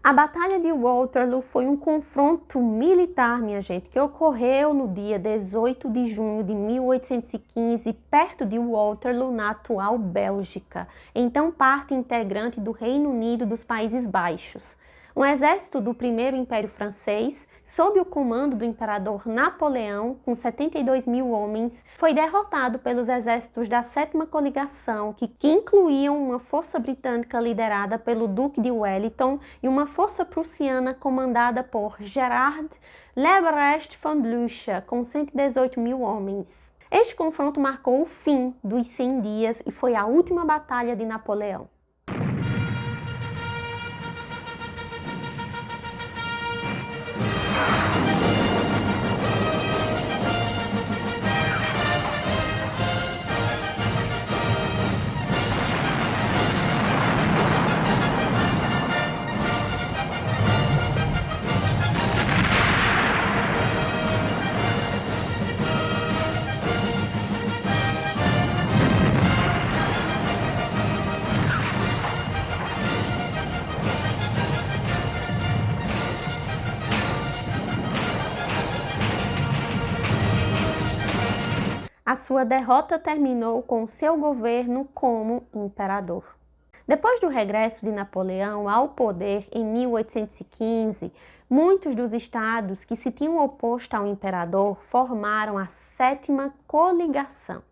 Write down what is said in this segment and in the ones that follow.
A Batalha de Waterloo foi um confronto militar, minha gente, que ocorreu no dia 18 de junho de 1815, perto de Waterloo, na atual Bélgica, então parte integrante do Reino Unido dos Países Baixos. Um exército do Primeiro Império Francês, sob o comando do imperador Napoleão, com 72 mil homens, foi derrotado pelos exércitos da Sétima Coligação, que incluíam uma força britânica liderada pelo Duque de Wellington e uma força prussiana comandada por Gerard Leberecht von Blücher, com 118 mil homens. Este confronto marcou o fim dos 100 dias e foi a última batalha de Napoleão. A sua derrota terminou com seu governo como imperador. Depois do regresso de Napoleão ao poder em 1815, muitos dos estados que se tinham oposto ao imperador formaram a Sétima Coligação,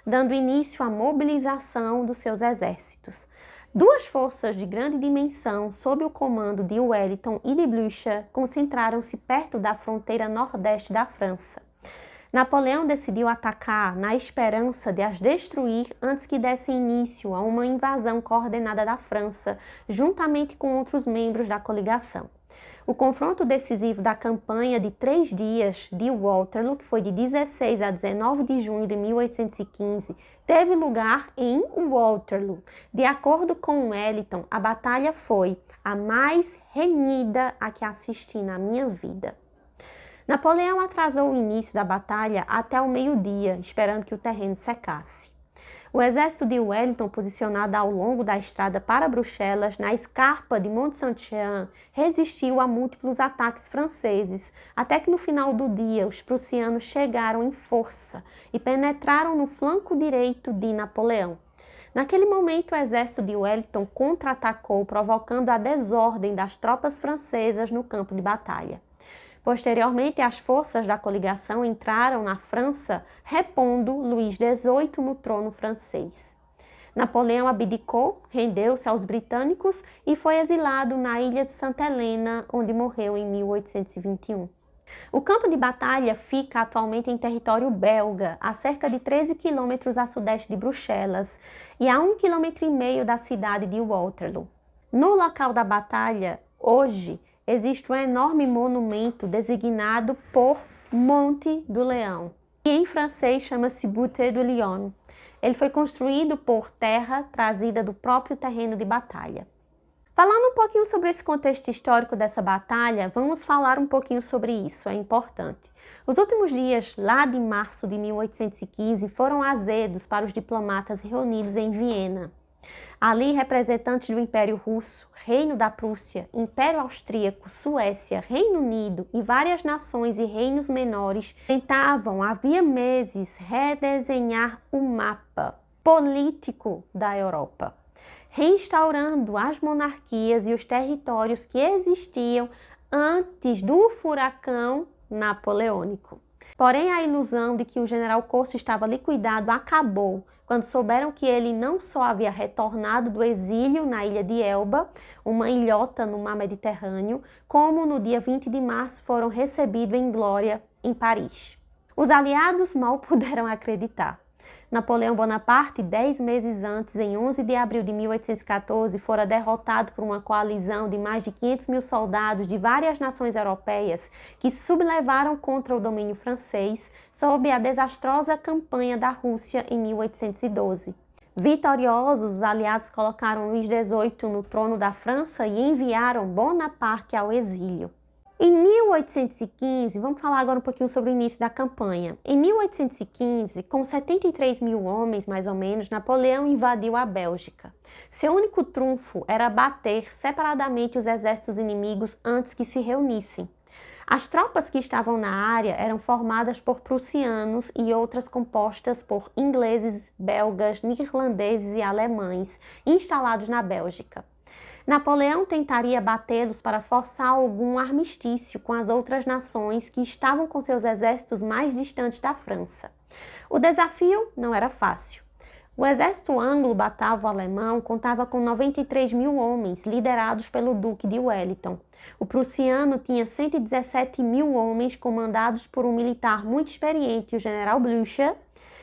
dando início à mobilização dos seus exércitos. Duas forças de grande dimensão, sob o comando de Wellington e de Blücher, concentraram-se perto da fronteira nordeste da França. Napoleão decidiu atacar na esperança de as destruir antes que dessem início a uma invasão coordenada da França, juntamente com outros membros da coligação. O confronto decisivo da campanha de 3 dias de Waterloo, que foi de 16 a 19 de junho de 1815, teve lugar em Waterloo. De acordo com Wellington, a batalha foi a mais renhida a que assisti na minha vida. Napoleão atrasou o início da batalha até o meio-dia, esperando que o terreno secasse. O exército de Wellington, posicionado ao longo da estrada para Bruxelas, na escarpa de Mont-Saint-Jean, resistiu a múltiplos ataques franceses, até que no final do dia os prussianos chegaram em força e penetraram no flanco direito de Napoleão. Naquele momento, o exército de Wellington contra-atacou, provocando a desordem das tropas francesas no campo de batalha. Posteriormente, as forças da coligação entraram na França, repondo Luís XVIII no trono francês. Napoleão abdicou, rendeu-se aos britânicos e foi exilado na ilha de Santa Helena, onde morreu em 1821. O campo de batalha fica atualmente em território belga, a cerca de 13 quilômetros a sudeste de Bruxelas e a 1,5 km da cidade de Waterloo. No local da batalha, hoje, existe um enorme monumento designado por Monte do Leão, que em francês chama-se Butte du Lion. Ele foi construído por terra trazida do próprio terreno de batalha. Falando um pouquinho sobre esse contexto histórico dessa batalha, vamos falar um pouquinho sobre isso, é importante. Os últimos dias, lá de março de 1815, foram azedos para os diplomatas reunidos em Viena. Ali, representantes do Império Russo, Reino da Prússia, Império Austríaco, Suécia, Reino Unido e várias nações e reinos menores tentavam, havia meses, redesenhar o mapa político da Europa, reinstaurando as monarquias e os territórios que existiam antes do furacão napoleônico. Porém, a ilusão de que o general Corso estava liquidado acabou quando souberam que ele não só havia retornado do exílio na ilha de Elba, uma ilhota no mar Mediterrâneo, como no dia 20 de março foram recebidos em glória em Paris. Os aliados mal puderam acreditar. Napoleão Bonaparte, 10 meses antes, em 11 de abril de 1814, fora derrotado por uma coalizão de mais de 500 mil soldados de várias nações europeias que se sublevaram contra o domínio francês sob a desastrosa campanha da Rússia em 1812. Vitoriosos, os aliados colocaram Luís XVIII no trono da França e enviaram Bonaparte ao exílio. Em 1815, vamos falar agora um pouquinho sobre o início da campanha. Em 1815, com 73 mil homens, mais ou menos, Napoleão invadiu a Bélgica. Seu único trunfo era bater separadamente os exércitos inimigos antes que se reunissem. As tropas que estavam na área eram formadas por prussianos e outras compostas por ingleses, belgas, neerlandeses e alemães instalados na Bélgica. Napoleão tentaria batê-los para forçar algum armistício com as outras nações que estavam com seus exércitos mais distantes da França. O desafio não era fácil. O exército anglo-batavo-alemão contava com 93 mil homens, liderados pelo Duque de Wellington. O prussiano tinha 117 mil homens, comandados por um militar muito experiente, o general Blücher.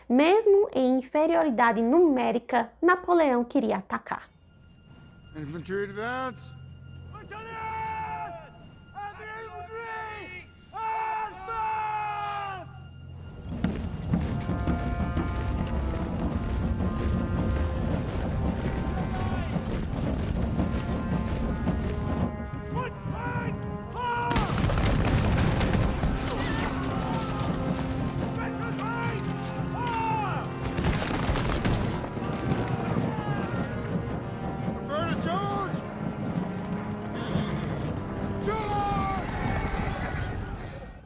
Mesmo em inferioridade numérica, Napoleão queria atacar. Infantry advance! Battalion! And the infantry! Advance! Foot back! Forward! Veteran right! Forward! Prepare to charge! Charge!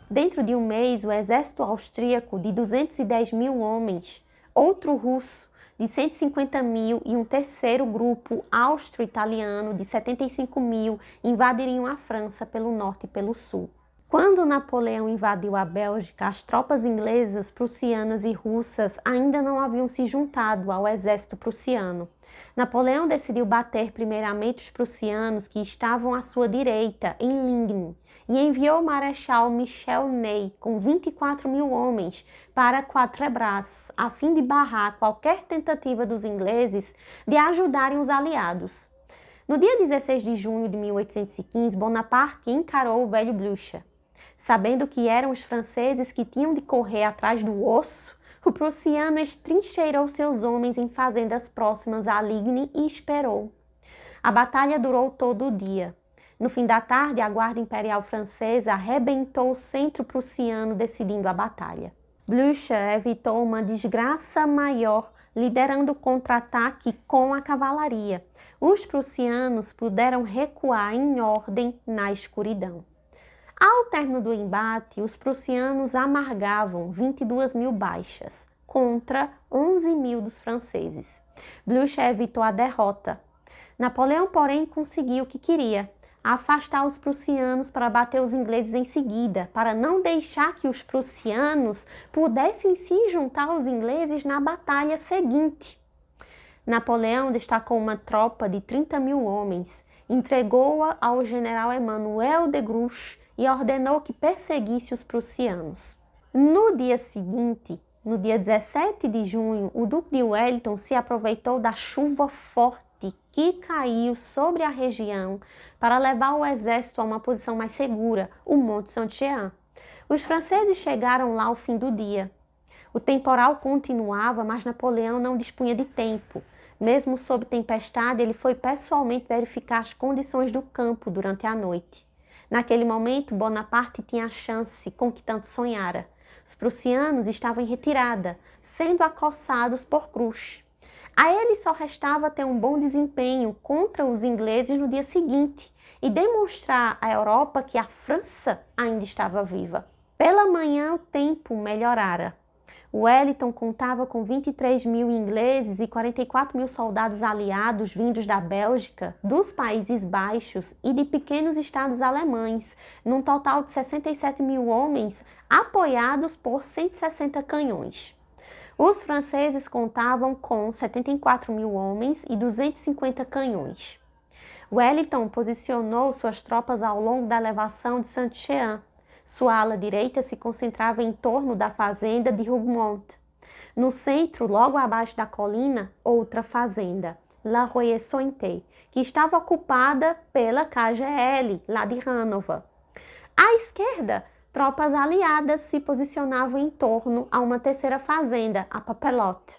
Dentro de um mês, o exército austríaco de 210 mil homens, outro russo de 150 mil e um terceiro grupo austro-italiano de 75 mil invadiriam a França pelo norte e pelo sul. Quando Napoleão invadiu a Bélgica, as tropas inglesas, prussianas e russas ainda não haviam se juntado ao exército prussiano. Napoleão decidiu bater primeiramente os prussianos que estavam à sua direita, em Ligny, e enviou o marechal Michel Ney com 24 mil homens para Quatre-Bras, a fim de barrar qualquer tentativa dos ingleses de ajudarem os aliados. No dia 16 de junho de 1815, Bonaparte encarou o velho Blücher. Sabendo que eram os franceses que tinham de correr atrás do osso, o prussiano estrincheirou seus homens em fazendas próximas a Ligny e esperou. A batalha durou todo o dia. No fim da tarde, a guarda imperial francesa arrebentou o centro prussiano, decidindo a batalha. Blücher evitou uma desgraça maior, liderando o contra-ataque com a cavalaria. Os prussianos puderam recuar em ordem na escuridão. Ao término do embate, os prussianos amargavam 22 mil baixas, contra 11 mil dos franceses. Blücher evitou a derrota. Napoleão, porém, conseguiu o que queria: afastar os prussianos para bater os ingleses em seguida, para não deixar que os prussianos pudessem se juntar aos ingleses na batalha seguinte. Napoleão destacou uma tropa de 30 mil homens, entregou-a ao general Emmanuel de Grouchy e ordenou que perseguisse os prussianos. No dia seguinte, no dia 17 de junho, o Duque de Wellington se aproveitou da chuva forte que caiu sobre a região para levar o exército a uma posição mais segura, o Monte Saint-Jean. Os franceses chegaram lá ao fim do dia. O temporal continuava, mas Napoleão não dispunha de tempo. Mesmo sob tempestade, ele foi pessoalmente verificar as condições do campo durante a noite. Naquele momento, Bonaparte tinha a chance com que tanto sonhara. Os prussianos estavam em retirada, sendo acossados por Grouchy. A ele só restava ter um bom desempenho contra os ingleses no dia seguinte e demonstrar à Europa que a França ainda estava viva. Pela manhã, o tempo melhorara. Wellington contava com 23 mil ingleses e 44 mil soldados aliados vindos da Bélgica, dos Países Baixos e de pequenos estados alemães, num total de 67 mil homens, apoiados por 160 canhões. Os franceses contavam com 74 mil homens e 250 canhões. Wellington posicionou suas tropas ao longo da elevação de Saint-Jean. Sua ala direita se concentrava em torno da fazenda de Hougomont. No centro, logo abaixo da colina, outra fazenda, La Roye-Sainte, que estava ocupada pela KGL, lá de Hanover. À esquerda, tropas aliadas se posicionavam em torno a uma terceira fazenda, a Papelotte.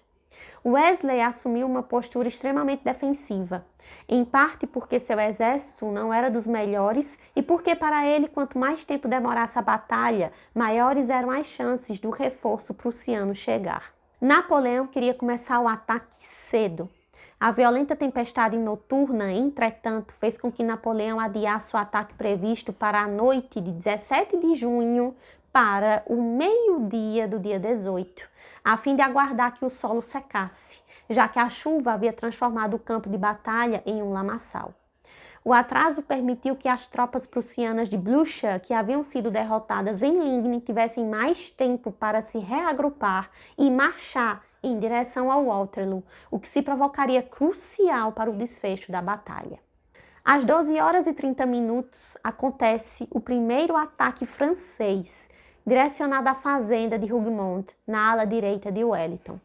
Wesley assumiu uma postura extremamente defensiva, em parte porque seu exército não era dos melhores e porque para ele, quanto mais tempo demorasse a batalha, maiores eram as chances do reforço prussiano chegar. Napoleão queria começar o ataque cedo. A violenta tempestade noturna, entretanto, fez com que Napoleão adiasse o ataque previsto para a noite de 17 de junho para o meio-dia do dia 18, a fim de aguardar que o solo secasse, já que a chuva havia transformado o campo de batalha em um lamaçal. O atraso permitiu que as tropas prussianas de Blücher, que haviam sido derrotadas em Ligny, tivessem mais tempo para se reagrupar e marchar em direção ao Waterloo, o que se provocaria crucial para o desfecho da batalha. Às 12 horas e 30 minutos, acontece o primeiro ataque francês, direcionado à fazenda de Hougemont, na ala direita de Wellington.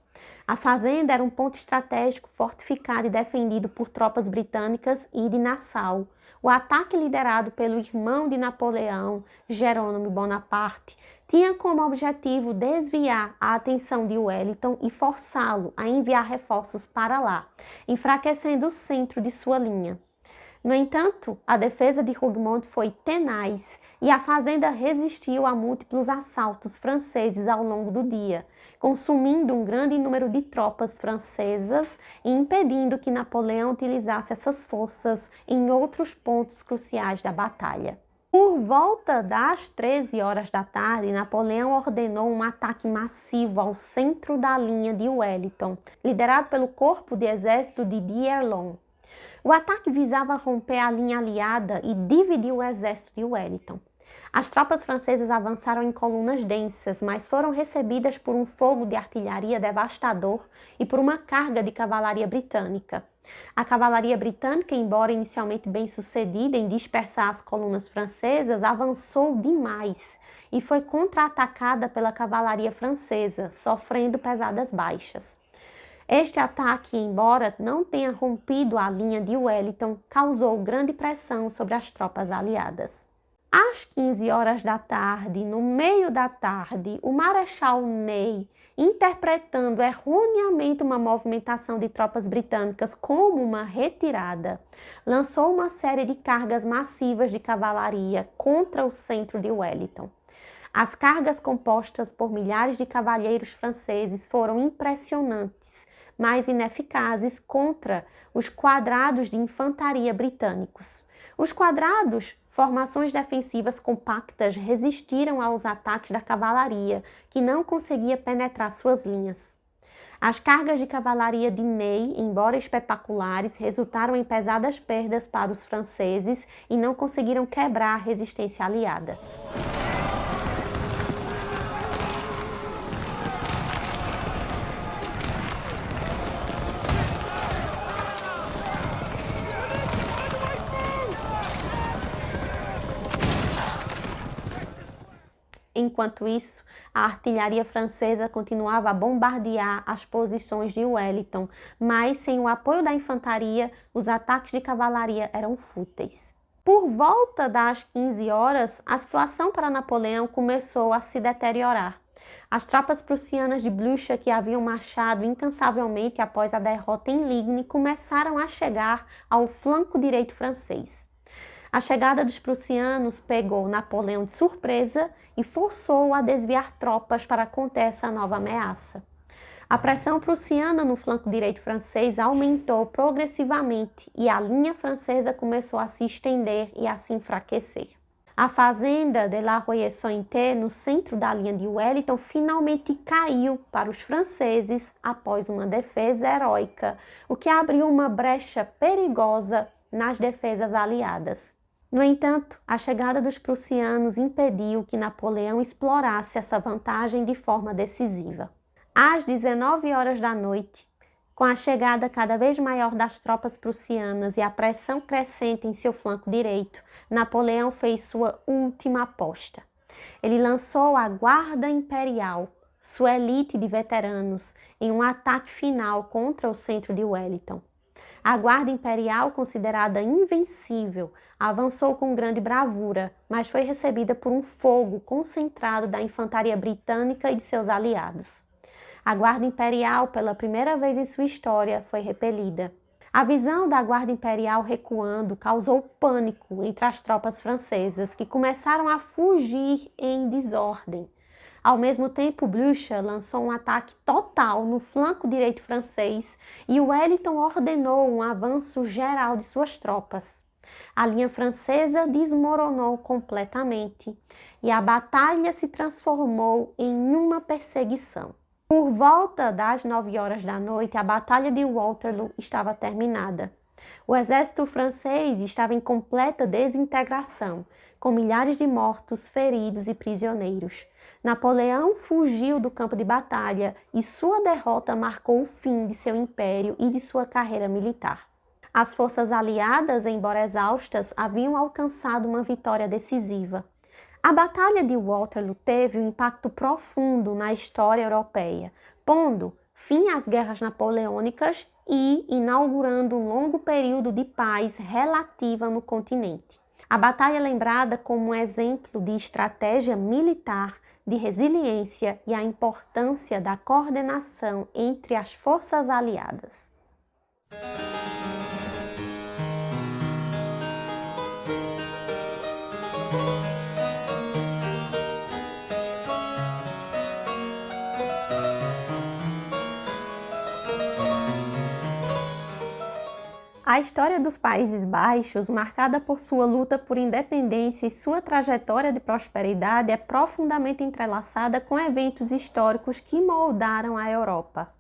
A fazenda era um ponto estratégico fortificado e defendido por tropas britânicas e de Nassau. O ataque, liderado pelo irmão de Napoleão, Jerônimo Bonaparte, tinha como objetivo desviar a atenção de Wellington e forçá-lo a enviar reforços para lá, enfraquecendo o centro de sua linha. No entanto, a defesa de Hougemont foi tenaz e a fazenda resistiu a múltiplos assaltos franceses ao longo do dia, consumindo um grande número de tropas francesas e impedindo que Napoleão utilizasse essas forças em outros pontos cruciais da batalha. Por volta das 13 horas da tarde, Napoleão ordenou um ataque massivo ao centro da linha de Wellington, liderado pelo corpo de exército de D'Erlon. O ataque visava romper a linha aliada e dividir o exército de Wellington. As tropas francesas avançaram em colunas densas, mas foram recebidas por um fogo de artilharia devastador e por uma carga de cavalaria britânica. A cavalaria britânica, embora inicialmente bem sucedida em dispersar as colunas francesas, avançou demais e foi contra-atacada pela cavalaria francesa, sofrendo pesadas baixas. Este ataque, embora não tenha rompido a linha de Wellington, causou grande pressão sobre as tropas aliadas. Às 15 horas da tarde, no meio da tarde, o Marechal Ney, interpretando erroneamente uma movimentação de tropas britânicas como uma retirada, lançou uma série de cargas massivas de cavalaria contra o centro de Wellington. As cargas compostas por milhares de cavalheiros franceses foram impressionantes, mas ineficazes contra os quadrados de infantaria britânicos. Os quadrados, formações defensivas compactas, resistiram aos ataques da cavalaria, que não conseguia penetrar suas linhas. As cargas de cavalaria de Ney, embora espetaculares, resultaram em pesadas perdas para os franceses e não conseguiram quebrar a resistência aliada. Enquanto isso, a artilharia francesa continuava a bombardear as posições de Wellington, mas sem o apoio da infantaria, os ataques de cavalaria eram fúteis. Por volta das 15 horas, a situação para Napoleão começou a se deteriorar. As tropas prussianas de Blücher, que haviam marchado incansavelmente após a derrota em Ligny, começaram a chegar ao flanco direito francês. A chegada dos prussianos pegou Napoleão de surpresa e forçou-o a desviar tropas para conter essa nova ameaça. A pressão prussiana no flanco direito francês aumentou progressivamente e a linha francesa começou a se estender e a se enfraquecer. A fazenda de La Roye-Sainte, no centro da linha de Wellington, finalmente caiu para os franceses após uma defesa heróica, o que abriu uma brecha perigosa nas defesas aliadas. No entanto, a chegada dos prussianos impediu que Napoleão explorasse essa vantagem de forma decisiva. Às 19 horas da noite, com a chegada cada vez maior das tropas prussianas e a pressão crescente em seu flanco direito, Napoleão fez sua última aposta. Ele lançou a Guarda Imperial, sua elite de veteranos, em um ataque final contra o centro de Wellington. A Guarda Imperial, considerada invencível, avançou com grande bravura, mas foi recebida por um fogo concentrado da infantaria britânica e de seus aliados. A Guarda Imperial, pela primeira vez em sua história, foi repelida. A visão da Guarda Imperial recuando causou pânico entre as tropas francesas, que começaram a fugir em desordem. Ao mesmo tempo, Blücher lançou um ataque total no flanco direito francês e Wellington ordenou um avanço geral de suas tropas. A linha francesa desmoronou completamente e a batalha se transformou em uma perseguição. Por volta das 9 horas da noite, a Batalha de Waterloo estava terminada. O exército francês estava em completa desintegração, com milhares de mortos, feridos e prisioneiros. Napoleão fugiu do campo de batalha e sua derrota marcou o fim de seu império e de sua carreira militar. As forças aliadas, embora exaustas, haviam alcançado uma vitória decisiva. A Batalha de Waterloo teve um impacto profundo na história europeia, pondo fim às guerras napoleônicas e inaugurando um longo período de paz relativa no continente. A batalha é lembrada como um exemplo de estratégia militar, de resiliência e a importância da coordenação entre as forças aliadas. A história dos Países Baixos, marcada por sua luta por independência e sua trajetória de prosperidade, é profundamente entrelaçada com eventos históricos que moldaram a Europa.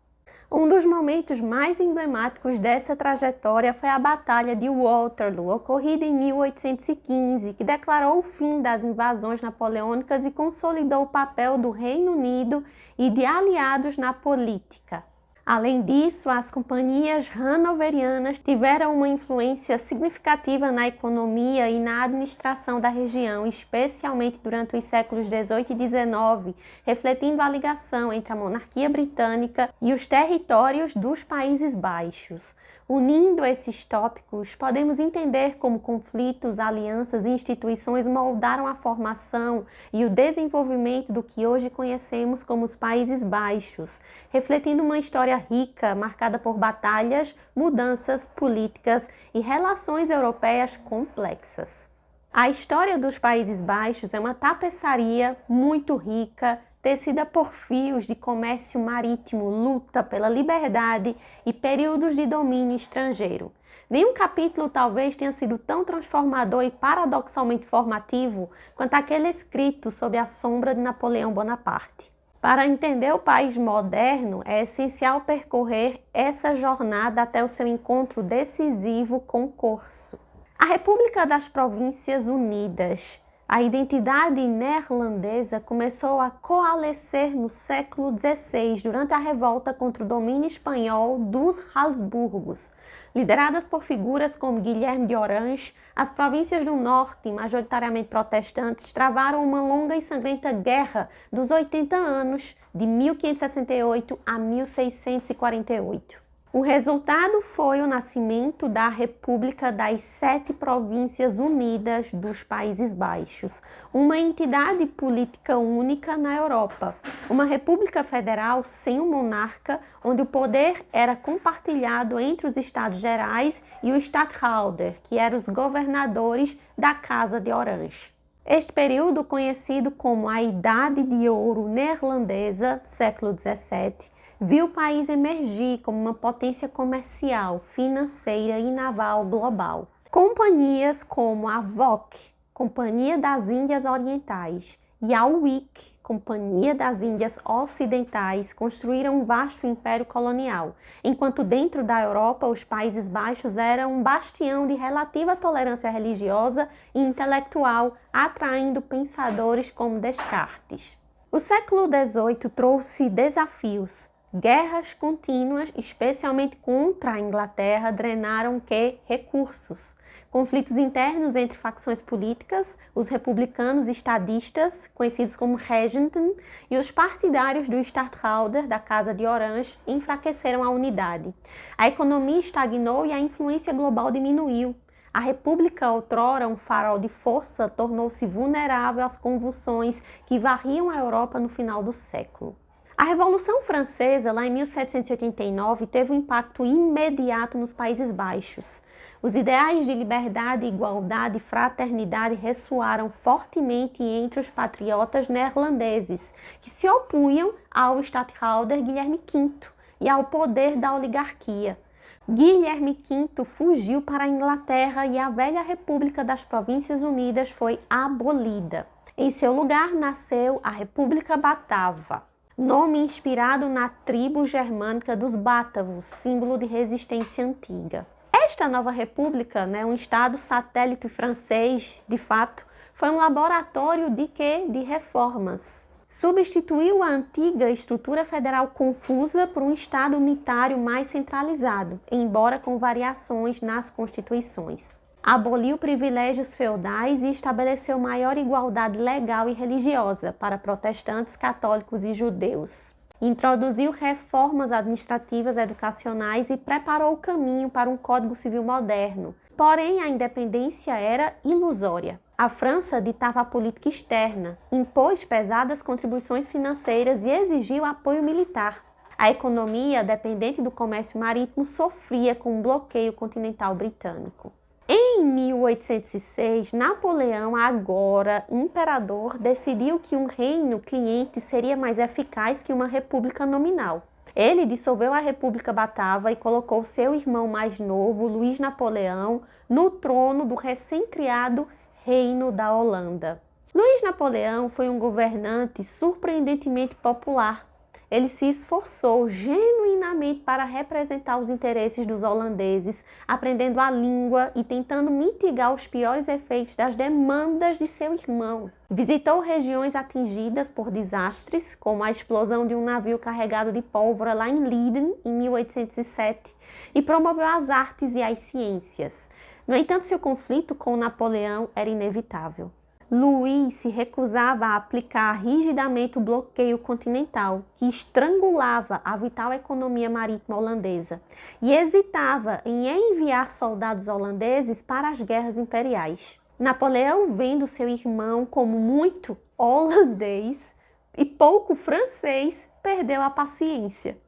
Um dos momentos mais emblemáticos dessa trajetória foi a Batalha de Waterloo, ocorrida em 1815, que declarou o fim das invasões napoleônicas e consolidou o papel do Reino Unido e de aliados na política. Além disso, as companhias hanoverianas tiveram uma influência significativa na economia e na administração da região, especialmente durante os séculos XVIII e XIX, refletindo a ligação entre a monarquia britânica e os territórios dos Países Baixos. Unindo esses tópicos, podemos entender como conflitos, alianças e instituições moldaram a formação e o desenvolvimento do que hoje conhecemos como os Países Baixos, refletindo uma história rica, marcada por batalhas, mudanças políticas e relações europeias complexas. A história dos Países Baixos é uma tapeçaria muito rica, tecida por fios de comércio marítimo, luta pela liberdade e períodos de domínio estrangeiro. Nenhum capítulo talvez tenha sido tão transformador e paradoxalmente formativo quanto aquele escrito sob a sombra de Napoleão Bonaparte. Para entender o país moderno, é essencial percorrer essa jornada até o seu encontro decisivo com o Corso. A República das Províncias Unidas. A identidade neerlandesa começou a coalescer no século XVI durante a revolta contra o domínio espanhol dos Habsburgos. Lideradas por figuras como Guilherme de Orange, as províncias do norte, majoritariamente protestantes, travaram uma longa e sangrenta guerra dos 80 anos, de 1568 a 1648. O resultado foi o nascimento da República das 7 Províncias Unidas dos Países Baixos, uma entidade política única na Europa, uma república federal sem um monarca, onde o poder era compartilhado entre os Estados Gerais e o Stadtholder, que eram os governadores da Casa de Orange. Este período, conhecido como a Idade de Ouro Neerlandesa, século XVII, viu o país emergir como uma potência comercial, financeira e naval global. Companhias como a VOC, Companhia das Índias Orientais, e a UIC, Companhia das Índias Ocidentais, construíram um vasto império colonial, enquanto dentro da Europa os Países Baixos eram um bastião de relativa tolerância religiosa e intelectual, atraindo pensadores como Descartes. O século XVIII trouxe desafios. Guerras contínuas, especialmente contra a Inglaterra, drenaram recursos. Conflitos internos entre facções políticas, os republicanos estadistas, conhecidos como Regenten, e os partidários do Stadtholder, da Casa de Orange, enfraqueceram a unidade. A economia estagnou e a influência global diminuiu. A República, outrora um farol de força, tornou-se vulnerável às convulsões que varriam a Europa no final do século. A Revolução Francesa, lá em 1789, teve um impacto imediato nos Países Baixos. Os ideais de liberdade, igualdade e fraternidade ressoaram fortemente entre os patriotas neerlandeses, que se opunham ao Statthalter Guilherme V e ao poder da oligarquia. Guilherme V fugiu para a Inglaterra e a velha República das Províncias Unidas foi abolida. Em seu lugar nasceu a República Batava, nome inspirado na tribo germânica dos bátavos, símbolo de resistência antiga. Esta nova república, um estado satélite francês, de fato, foi um laboratório de quê? De reformas. Substituiu a antiga estrutura federal confusa por um estado unitário mais centralizado, embora com variações nas constituições. Aboliu privilégios feudais e estabeleceu maior igualdade legal e religiosa para protestantes, católicos e judeus. Introduziu reformas administrativas, educacionais e preparou o caminho para um Código Civil moderno. Porém, a independência era ilusória. A França ditava a política externa, impôs pesadas contribuições financeiras e exigiu apoio militar. A economia, dependente do comércio marítimo, sofria com o bloqueio continental britânico. Em 1806, Napoleão, agora imperador, decidiu que um reino cliente seria mais eficaz que uma república nominal. Ele dissolveu a República Batava e colocou seu irmão mais novo, Luís Napoleão, no trono do recém-criado Reino da Holanda. Luís Napoleão foi um governante surpreendentemente popular. Ele se esforçou genuinamente para representar os interesses dos holandeses, aprendendo a língua e tentando mitigar os piores efeitos das demandas de seu irmão. Visitou regiões atingidas por desastres, como a explosão de um navio carregado de pólvora lá em Leiden, em 1807, e promoveu as artes e as ciências. No entanto, seu conflito com Napoleão era inevitável. Luís se recusava a aplicar rigidamente o bloqueio continental, que estrangulava a vital economia marítima holandesa, e hesitava em enviar soldados holandeses para as guerras imperiais. Napoleão, vendo seu irmão como muito holandês e pouco francês, perdeu a paciência.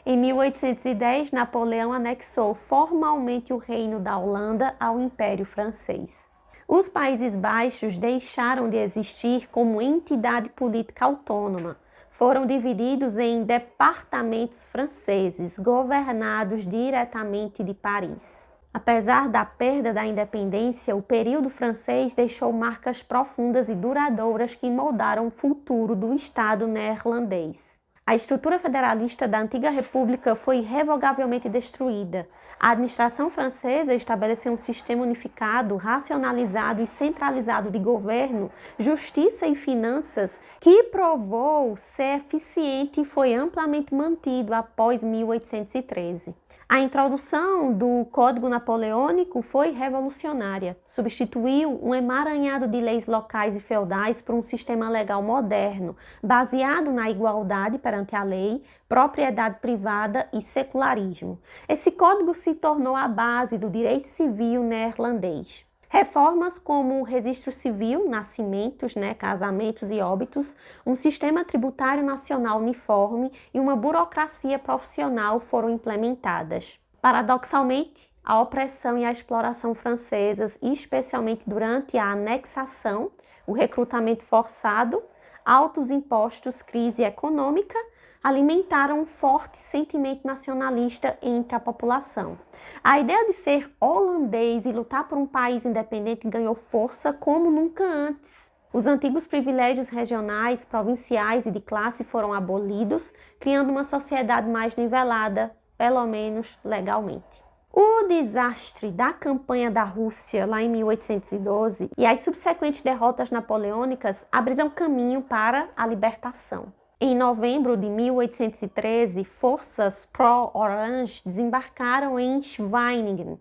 Em 1810, Napoleão anexou formalmente o Reino da Holanda ao Império Francês. Os Países Baixos deixaram de existir como entidade política autônoma. Foram divididos em departamentos franceses, governados diretamente de Paris. Apesar da perda da independência, o período francês deixou marcas profundas e duradouras que moldaram o futuro do Estado neerlandês. A estrutura federalista da antiga república foi irrevogavelmente destruída. A administração francesa estabeleceu um sistema unificado, racionalizado e centralizado de governo, justiça e finanças que provou ser eficiente e foi amplamente mantido após 1813. A introdução do Código Napoleônico foi revolucionária. Substituiu um emaranhado de leis locais e feudais por um sistema legal moderno, baseado na igualdade perante a lei, propriedade privada e secularismo. Esse código se tornou a base do direito civil neerlandês. Reformas como o registro civil, nascimentos, casamentos e óbitos, um sistema tributário nacional uniforme e uma burocracia profissional foram implementadas. Paradoxalmente, a opressão e a exploração francesas, especialmente durante a anexação, o recrutamento forçado, altos impostos, crise econômica, alimentaram um forte sentimento nacionalista entre a população. A ideia de ser holandês e lutar por um país independente ganhou força como nunca antes. Os antigos privilégios regionais, provinciais e de classe foram abolidos, criando uma sociedade mais nivelada, pelo menos legalmente. O desastre da campanha da Rússia, lá em 1812, e as subsequentes derrotas napoleônicas abriram caminho para a libertação. Em novembro de 1813, forças pró-Orange desembarcaram em Schwenningen.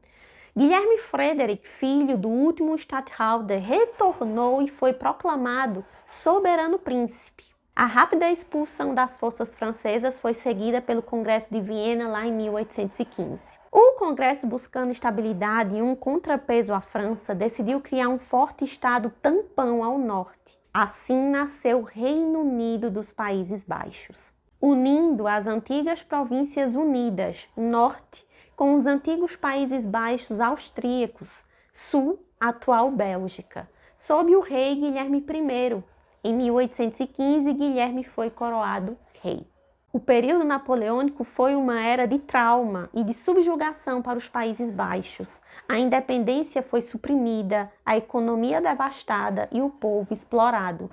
Guilherme Frederick, filho do último Statthalter, retornou e foi proclamado soberano príncipe. A rápida expulsão das forças francesas foi seguida pelo Congresso de Viena lá em 1815. O Congresso, buscando estabilidade e um contrapeso à França, decidiu criar um forte estado tampão ao norte. Assim nasceu o Reino Unido dos Países Baixos. unindo as antigas províncias unidas, norte, com os antigos Países Baixos austríacos, sul, atual Bélgica, sob o rei Guilherme I. Em 1815, Guilherme foi coroado rei. O período napoleônico foi uma era de trauma e de subjugação para os Países Baixos. A independência foi suprimida, a economia devastada e o povo explorado.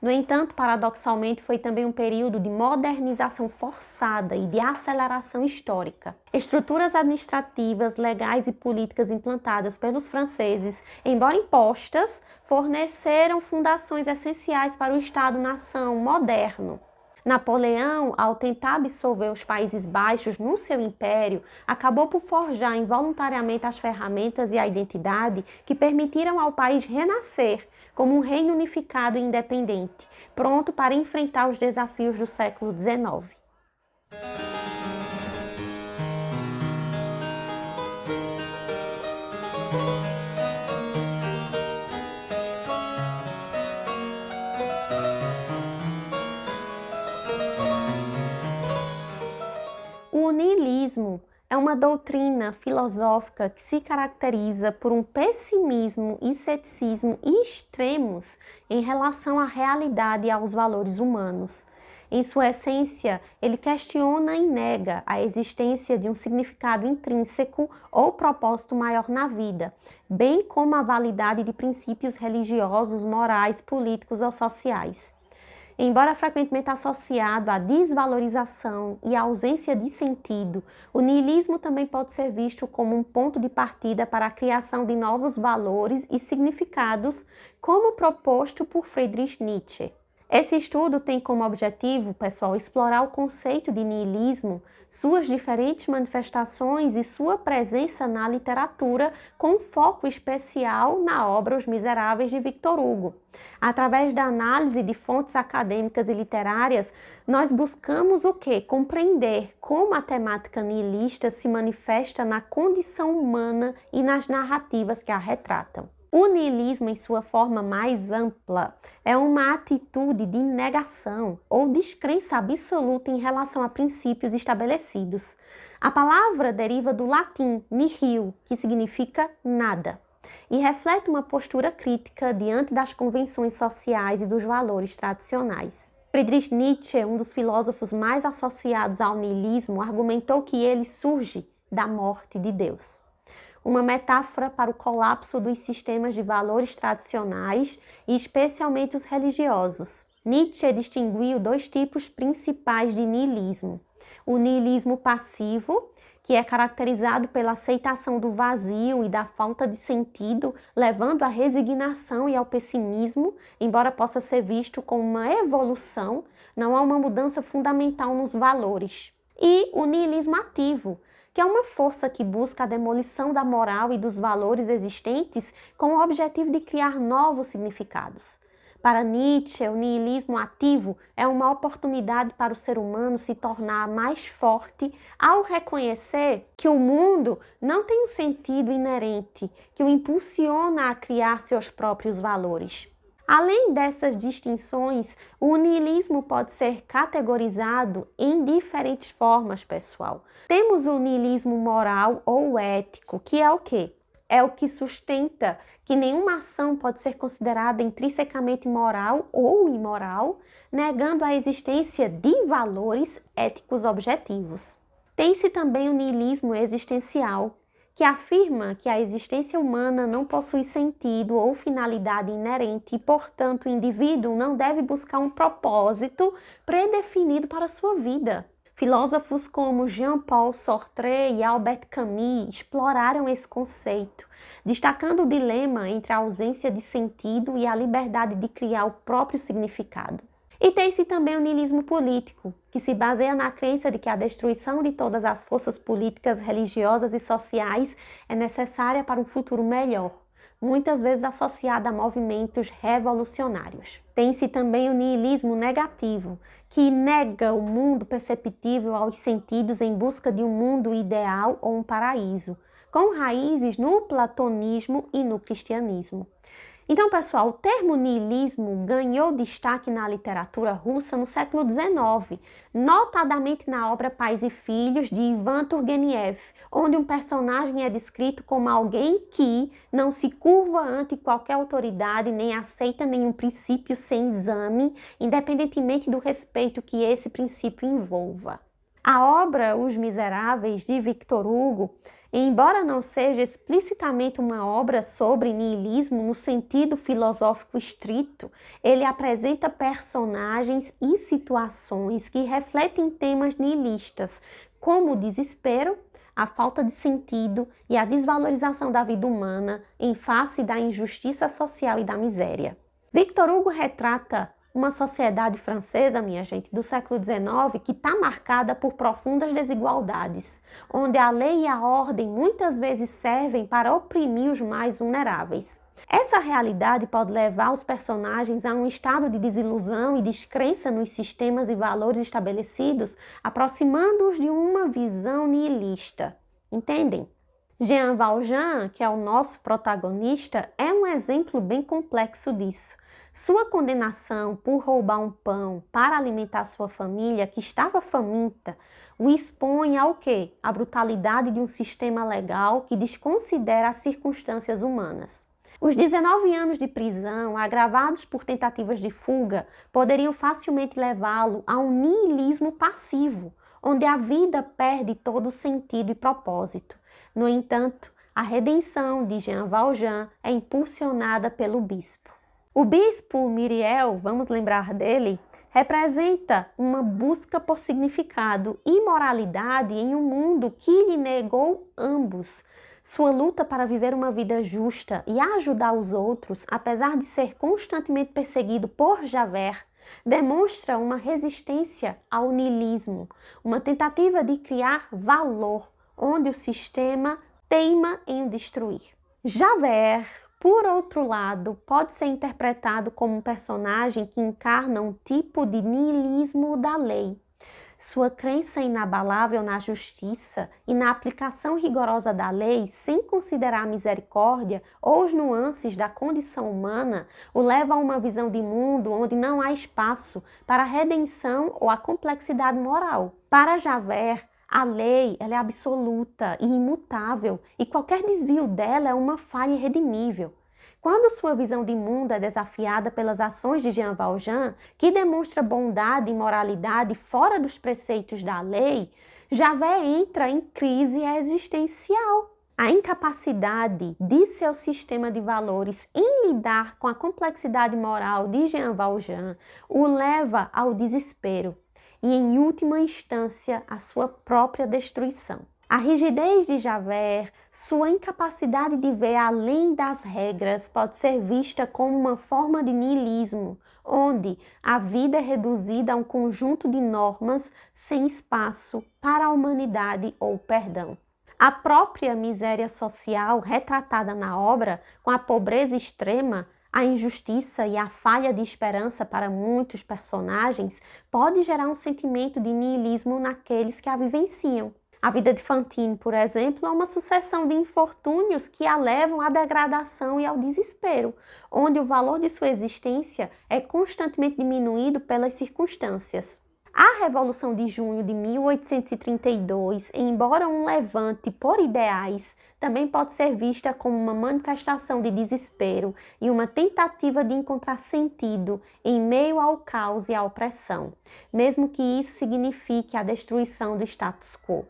No entanto, paradoxalmente, foi também um período de modernização forçada e de aceleração histórica. Estruturas administrativas, legais e políticas implantadas pelos franceses, embora impostas, forneceram fundações essenciais para o Estado-nação moderno. Napoleão, ao tentar absorver os Países Baixos no seu império, acabou por forjar involuntariamente as ferramentas e a identidade que permitiram ao país renascer como um reino unificado e independente, pronto para enfrentar os desafios do século XIX. O niilismo é uma doutrina filosófica que se caracteriza por um pessimismo e ceticismo extremos em relação à realidade e aos valores humanos. Em sua essência, ele questiona e nega a existência de um significado intrínseco ou propósito maior na vida, bem como a validade de princípios religiosos, morais, políticos ou sociais. Embora frequentemente associado à desvalorização e à ausência de sentido, o niilismo também pode ser visto como um ponto de partida para a criação de novos valores e significados, como proposto por Friedrich Nietzsche. Esse estudo tem como objetivo, pessoal, explorar o conceito de niilismo, suas diferentes manifestações e sua presença na literatura, com foco especial na obra Os Miseráveis de Victor Hugo. Através da análise de fontes acadêmicas e literárias, nós buscamos o quê? Compreender como a temática niilista se manifesta na condição humana e nas narrativas que a retratam. O niilismo, em sua forma mais ampla, é uma atitude de negação ou descrença absoluta em relação a princípios estabelecidos. A palavra deriva do latim nihil, que significa nada, e reflete uma postura crítica diante das convenções sociais e dos valores tradicionais. Friedrich Nietzsche, um dos filósofos mais associados ao niilismo, argumentou que ele surge da morte de Deus. Uma metáfora para o colapso dos sistemas de valores tradicionais e especialmente os religiosos. Nietzsche distinguiu dois tipos principais de niilismo. O niilismo passivo, que é caracterizado pela aceitação do vazio e da falta de sentido, levando à resignação e ao pessimismo, embora possa ser visto como uma evolução, não há uma mudança fundamental nos valores. E o niilismo ativo, que é uma força que busca a demolição da moral e dos valores existentes com o objetivo de criar novos significados. Para Nietzsche, o niilismo ativo é uma oportunidade para o ser humano se tornar mais forte ao reconhecer que o mundo não tem um sentido inerente que o impulsiona a criar seus próprios valores. Além dessas distinções, o niilismo pode ser categorizado em diferentes formas, pessoal. Temos o niilismo moral ou ético, que é o quê? É o que sustenta que nenhuma ação pode ser considerada intrinsecamente moral ou imoral, negando a existência de valores éticos objetivos. Tem-se também o niilismo existencial, que afirma que a existência humana não possui sentido ou finalidade inerente e, portanto, o indivíduo não deve buscar um propósito predefinido para a sua vida. Filósofos como Jean-Paul Sartre e Albert Camus exploraram esse conceito, destacando o dilema entre a ausência de sentido e a liberdade de criar o próprio significado. E tem-se também o niilismo político, que se baseia na crença de que a destruição de todas as forças políticas, religiosas e sociais é necessária para um futuro melhor, muitas vezes associada a movimentos revolucionários. Tem-se também o niilismo negativo, que nega o mundo perceptível aos sentidos em busca de um mundo ideal ou um paraíso, com raízes no platonismo e no cristianismo. Então, pessoal, o termo niilismo ganhou destaque na literatura russa no século XIX, notadamente na obra Pais e Filhos, de Ivan Turgenev, onde um personagem é descrito como alguém que não se curva ante qualquer autoridade, nem aceita nenhum princípio sem exame, independentemente do respeito que esse princípio envolva. A obra Os Miseráveis, de Victor Hugo, embora não seja explicitamente uma obra sobre niilismo no sentido filosófico estrito, ele apresenta personagens e situações que refletem temas niilistas, como o desespero, a falta de sentido e a desvalorização da vida humana em face da injustiça social e da miséria. Victor Hugo retrata uma sociedade francesa, minha gente, do século XIX, que está marcada por profundas desigualdades, onde a lei e a ordem muitas vezes servem para oprimir os mais vulneráveis. Essa realidade pode levar os personagens a um estado de desilusão e descrença nos sistemas e valores estabelecidos, aproximando-os de uma visão nihilista. Entendem? Jean Valjean, que é o nosso protagonista, é um exemplo bem complexo disso. Sua condenação por roubar um pão para alimentar sua família, que estava faminta, o expõe ao quê? A brutalidade de um sistema legal que desconsidera as circunstâncias humanas. Os 19 anos de prisão, agravados por tentativas de fuga, poderiam facilmente levá-lo a um niilismo passivo, onde a vida perde todo o sentido e propósito. No entanto, a redenção de Jean Valjean é impulsionada pelo bispo. O bispo Myriel, vamos lembrar dele, representa uma busca por significado e moralidade em um mundo que lhe negou ambos. Sua luta para viver uma vida justa e ajudar os outros, apesar de ser constantemente perseguido por Javert, demonstra uma resistência ao niilismo, uma tentativa de criar valor, onde o sistema teima em o destruir. Javert, por outro lado, pode ser interpretado como um personagem que encarna um tipo de niilismo da lei. Sua crença inabalável na justiça e na aplicação rigorosa da lei, sem considerar a misericórdia ou os nuances da condição humana, o leva a uma visão de mundo onde não há espaço para a redenção ou a complexidade moral. Para Javert, a lei ela é absoluta e imutável e qualquer desvio dela é uma falha irredimível. Quando sua visão de mundo é desafiada pelas ações de Jean Valjean, que demonstra bondade e moralidade fora dos preceitos da lei, Javert entra em crise existencial. A incapacidade de seu sistema de valores em lidar com a complexidade moral de Jean Valjean o leva ao desespero e, em última instância, à sua própria destruição. A rigidez de Javert, sua incapacidade de ver além das regras, pode ser vista como uma forma de niilismo, onde a vida é reduzida a um conjunto de normas sem espaço para a humanidade ou perdão. A própria miséria social retratada na obra, com a pobreza extrema, a injustiça e a falha de esperança para muitos personagens, pode gerar um sentimento de niilismo naqueles que a vivenciam. A vida de Fantine, por exemplo, é uma sucessão de infortúnios que a levam à degradação e ao desespero, onde o valor de sua existência é constantemente diminuído pelas circunstâncias. A Revolução de Junho de 1832, embora um levante por ideais, também pode ser vista como uma manifestação de desespero e uma tentativa de encontrar sentido em meio ao caos e à opressão, mesmo que isso signifique a destruição do status quo.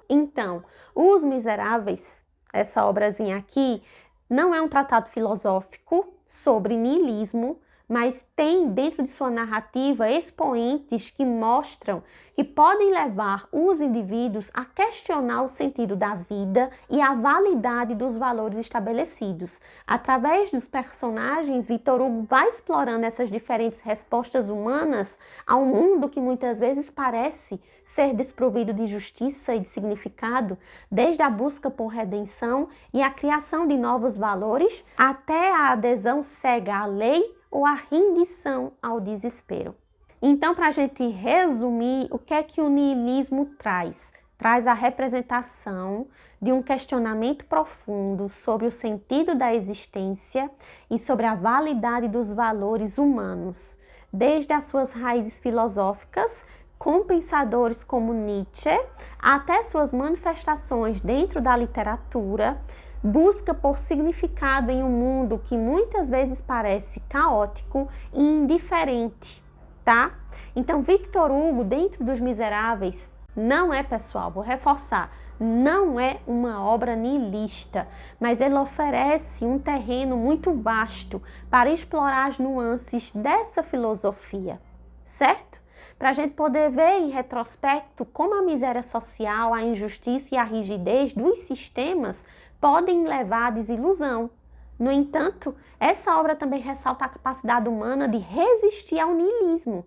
Então, Os Miseráveis, essa obrazinha aqui, não é um tratado filosófico sobre niilismo, mas tem dentro de sua narrativa expoentes que mostram que podem levar os indivíduos a questionar o sentido da vida e a validade dos valores estabelecidos. Através dos personagens, Victor Hugo vai explorando essas diferentes respostas humanas a um mundo que muitas vezes parece ser desprovido de justiça e de significado, desde a busca por redenção e a criação de novos valores, até a adesão cega à lei ou a rendição ao desespero. Então, para a gente resumir, o que é que o niilismo traz? Traz a representação de um questionamento profundo sobre o sentido da existência e sobre a validade dos valores humanos, desde as suas raízes filosóficas, com pensadores como Nietzsche, até suas manifestações dentro da literatura, busca por significado em um mundo que muitas vezes parece caótico e indiferente, tá? Então, Victor Hugo, dentro dos Miseráveis, não é, pessoal, vou reforçar, não é uma obra niilista, mas ele oferece um terreno muito vasto para explorar as nuances dessa filosofia, certo? Para a gente poder ver em retrospecto como a miséria social, a injustiça e a rigidez dos sistemas podem levar à desilusão. No entanto, essa obra também ressalta a capacidade humana de resistir ao niilismo,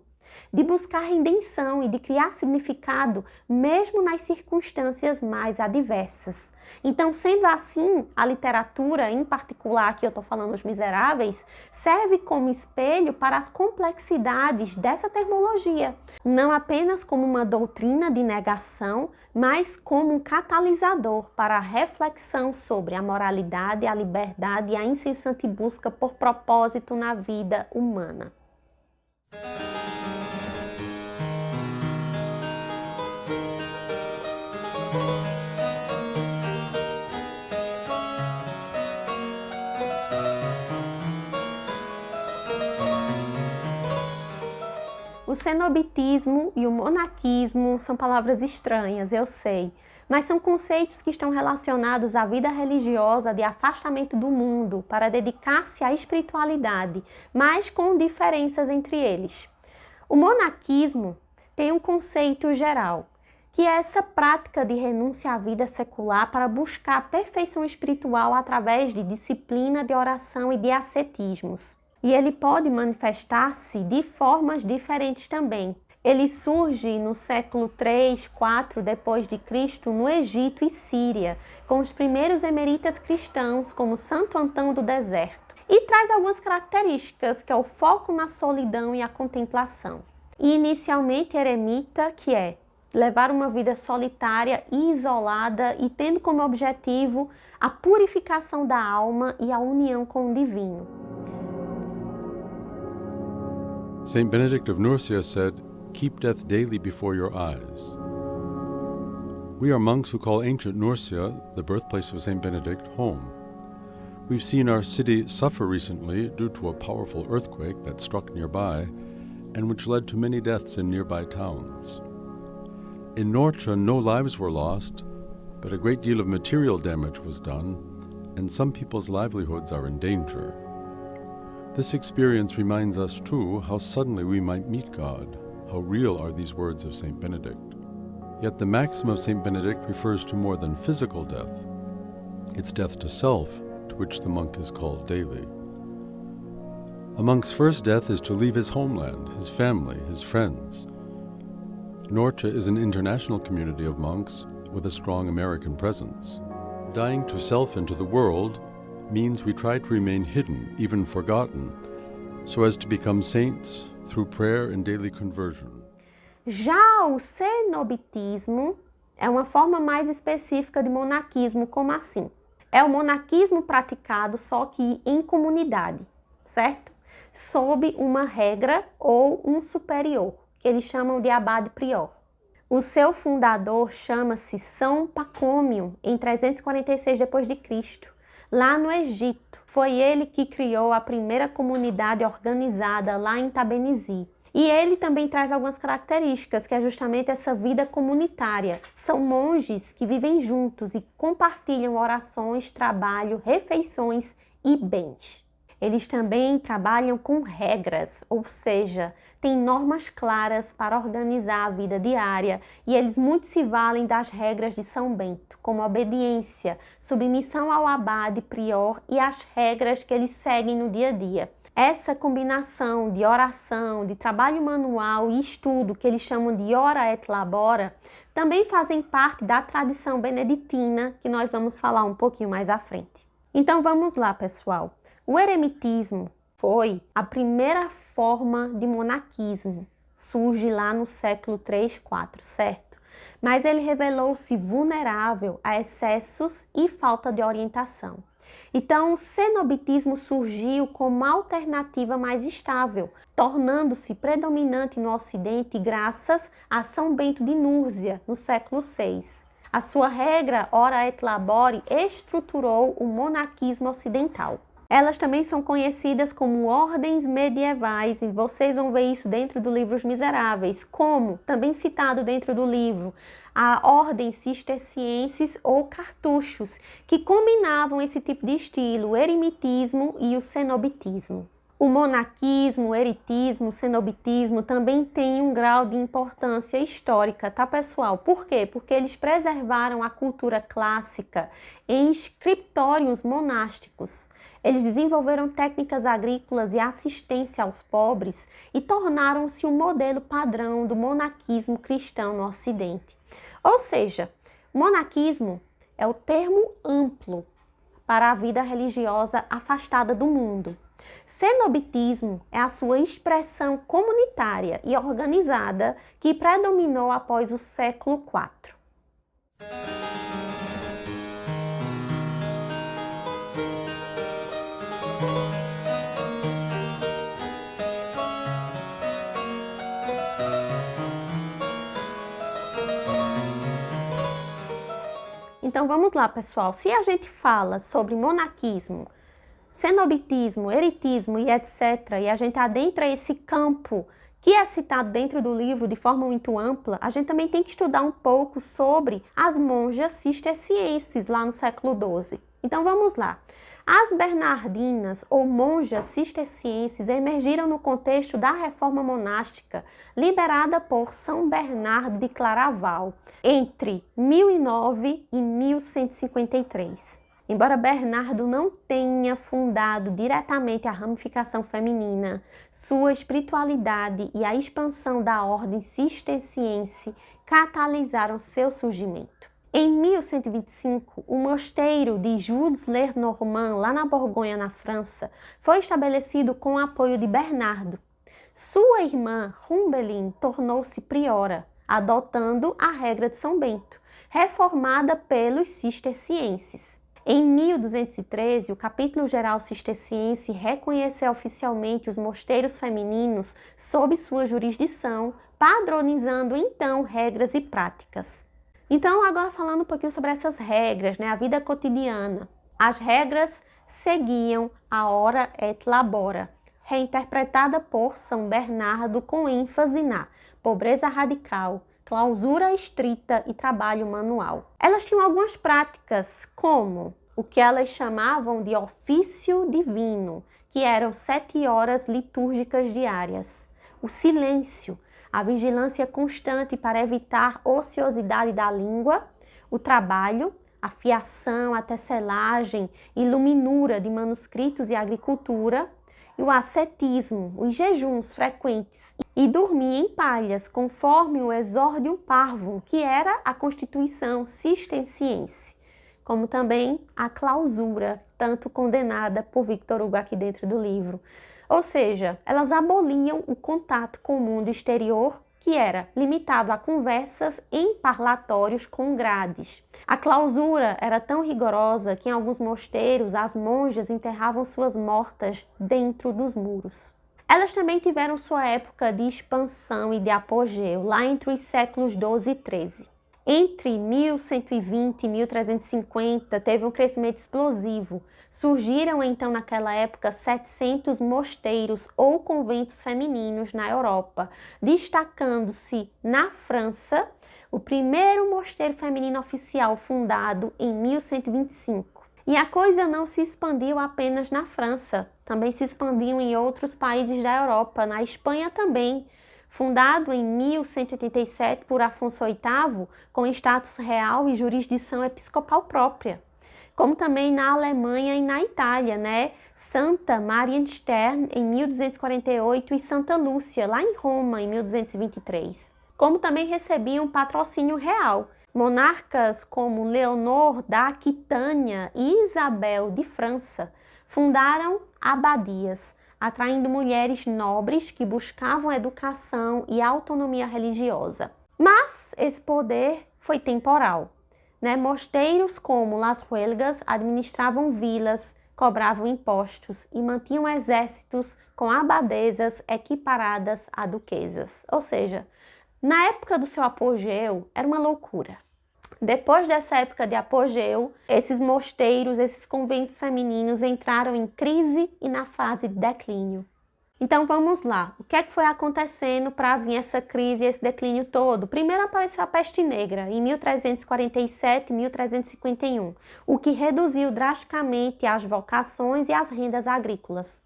de buscar redenção e de criar significado mesmo nas circunstâncias mais adversas. Então, sendo assim, a literatura, em particular, aqui eu estou falando Os Miseráveis, serve como espelho para as complexidades dessa terminologia, não apenas como uma doutrina de negação, mas como um catalisador para a reflexão sobre a moralidade, a liberdade e a incessante busca por propósito na vida humana. O cenobitismo e o monaquismo são palavras estranhas, eu sei, mas são conceitos que estão relacionados à vida religiosa de afastamento do mundo para dedicar-se à espiritualidade, mas com diferenças entre eles. O monaquismo tem um conceito geral, que é essa prática de renúncia à vida secular para buscar a perfeição espiritual através de disciplina, de oração e de ascetismos. E ele pode manifestar-se de formas diferentes também. Ele surge no século 3, 4 depois de Cristo no Egito e Síria, com os primeiros emeritas cristãos como Santo Antão do Deserto, e traz algumas características, que é o foco na solidão e a contemplação. E inicialmente eremita, que é levar uma vida solitária e isolada e tendo como objetivo a purificação da alma e a união com o divino. Saint Benedict of Nursia said, "Keep death daily before your eyes." We are monks who call ancient Nursia, the birthplace of Saint Benedict, home. We've seen our city suffer recently due to a powerful earthquake that struck nearby and which led to many deaths in nearby towns. In Norcia, no lives were lost, but a great deal of material damage was done, and some people's livelihoods are in danger. This experience reminds us, too, how suddenly we might meet God, how real are these words of Saint Benedict. Yet the maxim of Saint Benedict refers to more than physical death. It's death to self, to which the monk is called daily. A monk's first death is to leave his homeland, his family, his friends. Norcia is an international community of monks with a strong American presence. Dying to self and to the world means we try to remain hidden, even forgotten, so as to become saints through prayer and daily conversion. Já o cenobitismo é uma forma mais específica de monaquismo, como assim? É o monaquismo praticado só que em comunidade, certo? Sob uma regra ou um superior, que eles chamam de abade prior. O seu fundador chama-se São Pacômio, em 346 d.C., lá no Egito. Foi ele que criou a primeira comunidade organizada lá em Tabenizzi. E ele também traz algumas características, que é justamente essa vida comunitária. São monges que vivem juntos e compartilham orações, trabalho, refeições e bens. Eles também trabalham com regras, ou seja, têm normas claras para organizar a vida diária, e eles muito se valem das regras de São Bento, como obediência, submissão ao abade prior e as regras que eles seguem no dia a dia. Essa combinação de oração, de trabalho manual e estudo, que eles chamam de ora et labora, também fazem parte da tradição beneditina, que nós vamos falar um pouquinho mais à frente. Então vamos lá, pessoal. O eremitismo foi a primeira forma de monaquismo. Surge lá no século 3, 4, certo? mas ele revelou-se vulnerável a excessos e falta de orientação. Então, o cenobitismo surgiu como uma alternativa mais estável, tornando-se predominante no Ocidente graças a São Bento de Núrsia, no século VI. A sua regra Ora et Labore estruturou o monaquismo ocidental. Elas também são conhecidas como ordens medievais, e vocês vão ver isso dentro do livro Os Miseráveis, como, também citado dentro do livro, a ordem cistercienses ou cartuchos, que combinavam esse tipo de estilo, o eremitismo e o cenobitismo. O monaquismo, o eritismo, o cenobitismo também tem um grau de importância histórica, tá, pessoal? Por quê? Porque eles preservaram a cultura clássica em escritórios monásticos. Eles desenvolveram técnicas agrícolas e assistência aos pobres e tornaram-se um modelo padrão do monaquismo cristão no Ocidente. Ou seja, monaquismo é o termo amplo para a vida religiosa afastada do mundo. Cenobitismo é a sua expressão comunitária e organizada que predominou após o século IV. Então vamos lá, pessoal. Se a gente fala sobre monaquismo, cenobitismo, eritismo e etc., e a gente adentra esse campo que é citado dentro do livro de forma muito ampla, a gente também tem que estudar um pouco sobre as monjas cistercienses lá no século XII. Então vamos lá. As bernardinas ou monjas cistercienses emergiram no contexto da reforma monástica liberada por São Bernardo de Claraval entre 1009 e 1153. Embora Bernardo não tenha fundado diretamente a ramificação feminina, sua espiritualidade e a expansão da ordem cisterciense catalisaram seu surgimento. Em 1125, o mosteiro de Jules-le-Normand, lá na Borgonha, na França, foi estabelecido com o apoio de Bernardo. Sua irmã, Rumbeline, tornou-se priora, adotando a regra de São Bento, reformada pelos cistercienses. Em 1213, o Capítulo Geral Cisterciense reconheceu oficialmente os mosteiros femininos sob sua jurisdição, padronizando então regras e práticas. Então, agora falando um pouquinho sobre essas regras, a vida cotidiana. As regras seguiam a Ora et Labora, reinterpretada por São Bernardo com ênfase na pobreza radical, clausura estrita e trabalho manual. Elas tinham algumas práticas, como o que elas chamavam de ofício divino, que eram 7 horas litúrgicas diárias. O silêncio, a vigilância constante para evitar ociosidade da língua, o trabalho, a fiação, a tecelagem e luminura de manuscritos e agricultura, e o ascetismo, os jejuns frequentes, e dormir em palhas, conforme o Exordium Parvum, que era a Constituição cisterciense, como também a clausura, tanto condenada por Victor Hugo aqui dentro do livro. Ou seja, elas aboliam o contato com o mundo exterior, que era limitado a conversas em parlatórios com grades. A clausura era tão rigorosa que em alguns mosteiros as monjas enterravam suas mortas dentro dos muros. Elas também tiveram sua época de expansão e de apogeu, lá entre os séculos XII e XIII. Entre 1120 e 1350 teve um crescimento explosivo. Surgiram então naquela época 700 mosteiros ou conventos femininos na Europa, destacando-se na França o primeiro mosteiro feminino oficial fundado em 1125. E a coisa não se expandiu apenas na França, também se expandiu em outros países da Europa, na Espanha também. Fundado em 1187 por Afonso VIII, com status real e jurisdição episcopal própria. Como também na Alemanha e na Itália, Santa Marienstern em 1248 e Santa Lúcia, lá em Roma, em 1223. Como também recebiam patrocínio real. Monarcas como Leonor da Aquitânia e Isabel de França fundaram abadias, atraindo mulheres nobres que buscavam educação e autonomia religiosa. Mas esse poder foi temporal, né? Mosteiros como Las Huelgas administravam vilas, cobravam impostos e mantinham exércitos com abadesas equiparadas a duquesas. Ou seja, na época do seu apogeu, era uma loucura. Depois dessa época de apogeu, esses mosteiros, esses conventos femininos entraram em crise e na fase de declínio. Então vamos lá, o que é que foi acontecendo para vir essa crise e esse declínio todo? Primeiro apareceu a peste negra, em 1347 e 1351, o que reduziu drasticamente as vocações e as rendas agrícolas.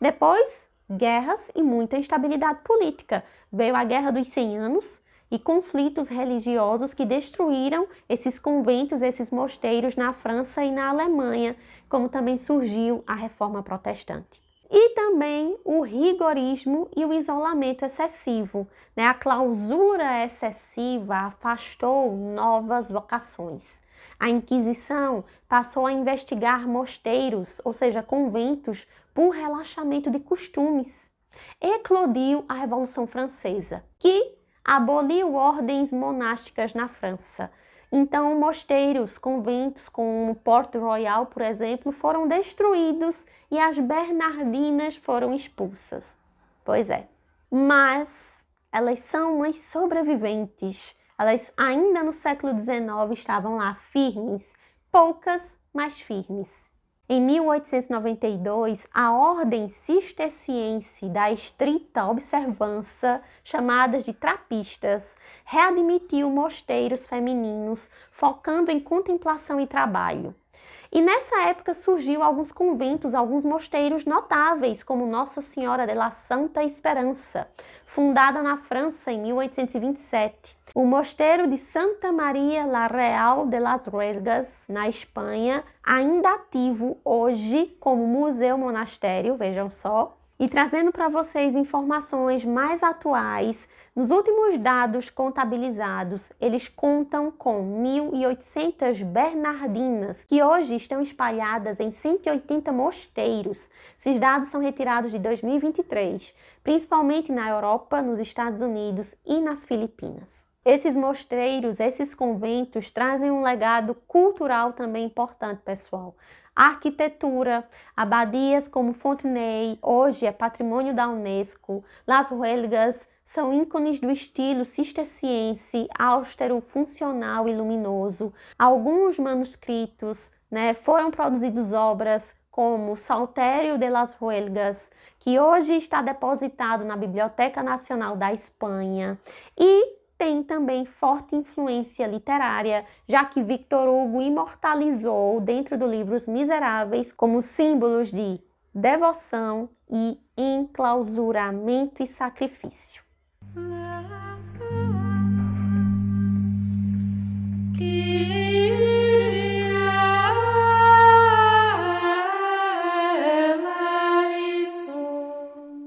Depois, guerras e muita instabilidade política. Veio a Guerra dos 100 Anos e conflitos religiosos que destruíram esses conventos, esses mosteiros na França e na Alemanha, como também surgiu a Reforma Protestante. E também o rigorismo e o isolamento excessivo, né? A clausura excessiva afastou novas vocações. A Inquisição passou a investigar mosteiros, ou seja, conventos, por relaxamento de costumes. Eclodiu a Revolução Francesa, que aboliu ordens monásticas na França. Então, mosteiros, conventos como Port Royal, por exemplo, foram destruídos e as Bernardinas foram expulsas. Pois é, mas elas são umas sobreviventes. Elas ainda no século XIX estavam lá firmes, poucas, mas firmes. Em 1892, a Ordem Cisterciense da Estrita Observância, chamadas de trapistas, readmitiu mosteiros femininos, focando em contemplação e trabalho. E nessa época surgiu alguns conventos, alguns mosteiros notáveis, como Nossa Senhora de la Santa Esperança, fundada na França em 1827. O mosteiro de Santa Maria la Real de las Huelgas, na Espanha, ainda ativo hoje como museu-monastério, vejam só. E trazendo para vocês informações mais atuais, nos últimos dados contabilizados, eles contam com 1.800 bernardinas, que hoje estão espalhadas em 180 mosteiros. Esses dados são retirados de 2023, principalmente na Europa, nos Estados Unidos e nas Filipinas. Esses mosteiros, esses conventos trazem um legado cultural também importante, pessoal. A arquitetura, abadias como Fontenay, hoje é patrimônio da Unesco, Las Huelgas, são ícones do estilo cisterciense, austero, funcional e luminoso. Alguns manuscritos, foram produzidos obras como Saltério de las Huelgas, que hoje está depositado na Biblioteca Nacional da Espanha, e tem também forte influência literária, já que Victor Hugo imortalizou dentro do livro Os Miseráveis como símbolos de devoção e enclausuramento e sacrifício.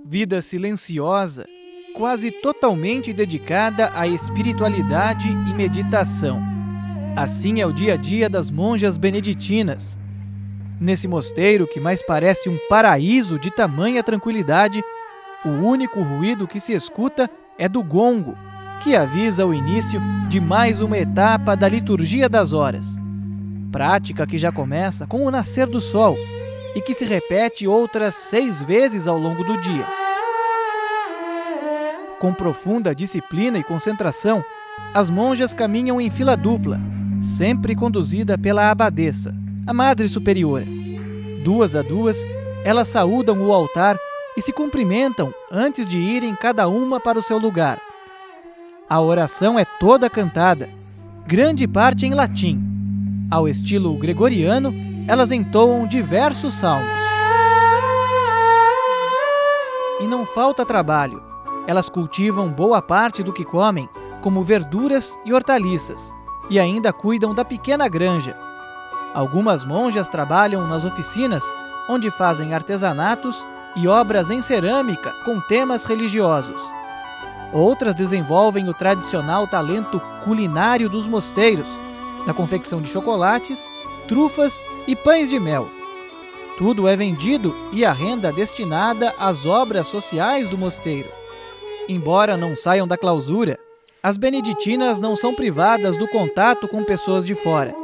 Vida silenciosa, quase totalmente dedicada à espiritualidade e meditação. Assim é o dia a dia das monjas beneditinas. Nesse mosteiro, que mais parece um paraíso de tamanha tranquilidade, o único ruído que se escuta é do gongo, que avisa o início de mais uma etapa da liturgia das horas. Prática que já começa com o nascer do sol e que se repete outras 6 vezes ao longo do dia. Com profunda disciplina e concentração, as monjas caminham em fila dupla, sempre conduzida pela abadesa, a Madre Superiora. 2 a 2, elas saúdam o altar e se cumprimentam antes de irem cada uma para o seu lugar. A oração é toda cantada, grande parte em latim. Ao estilo gregoriano, elas entoam diversos salmos. E não falta trabalho. Elas cultivam boa parte do que comem, como verduras e hortaliças, e ainda cuidam da pequena granja. Algumas monjas trabalham nas oficinas, onde fazem artesanatos e obras em cerâmica com temas religiosos. Outras desenvolvem o tradicional talento culinário dos mosteiros, na confecção de chocolates, trufas e pães de mel. Tudo é vendido e a renda destinada às obras sociais do mosteiro. Embora não saiam da clausura, as beneditinas não são privadas do contato com pessoas de fora.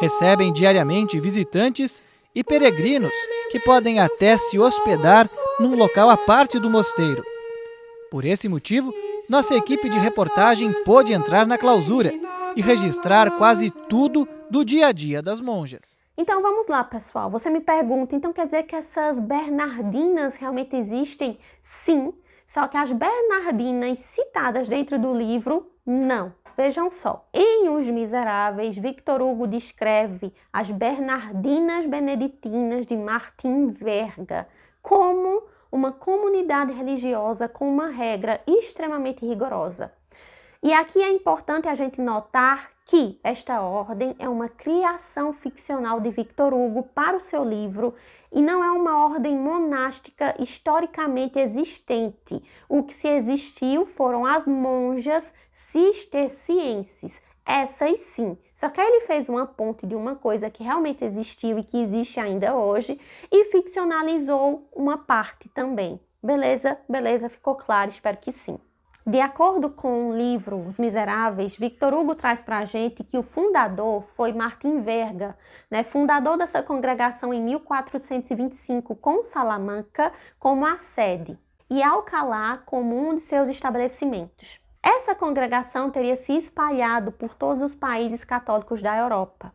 Recebem diariamente visitantes e peregrinos que podem até se hospedar num local à parte do mosteiro. Por esse motivo, nossa equipe de reportagem pôde entrar na clausura e registrar quase tudo do dia a dia das monjas. Então vamos lá, pessoal. Você me pergunta, então quer dizer que essas bernardinas realmente existem? Sim, só que as bernardinas citadas dentro do livro, não. Vejam só, em Os Miseráveis, Victor Hugo descreve as bernardinas beneditinas de Martin Verga como uma comunidade religiosa com uma regra extremamente rigorosa. E aqui é importante a gente notar que esta ordem é uma criação ficcional de Victor Hugo para o seu livro e não é uma ordem monástica historicamente existente. O que se existiu foram as monjas cistercienses. Essas sim. Só que aí ele fez uma ponte de uma coisa que realmente existiu e que existe ainda hoje e ficcionalizou uma parte também. Beleza? Beleza? Ficou claro? Espero que sim. De acordo com o livro Os Miseráveis, Victor Hugo traz para a gente que o fundador foi Martin Verga, fundador dessa congregação em 1425, com Salamanca como a sede e Alcalá como um de seus estabelecimentos. Essa congregação teria se espalhado por todos os países católicos da Europa.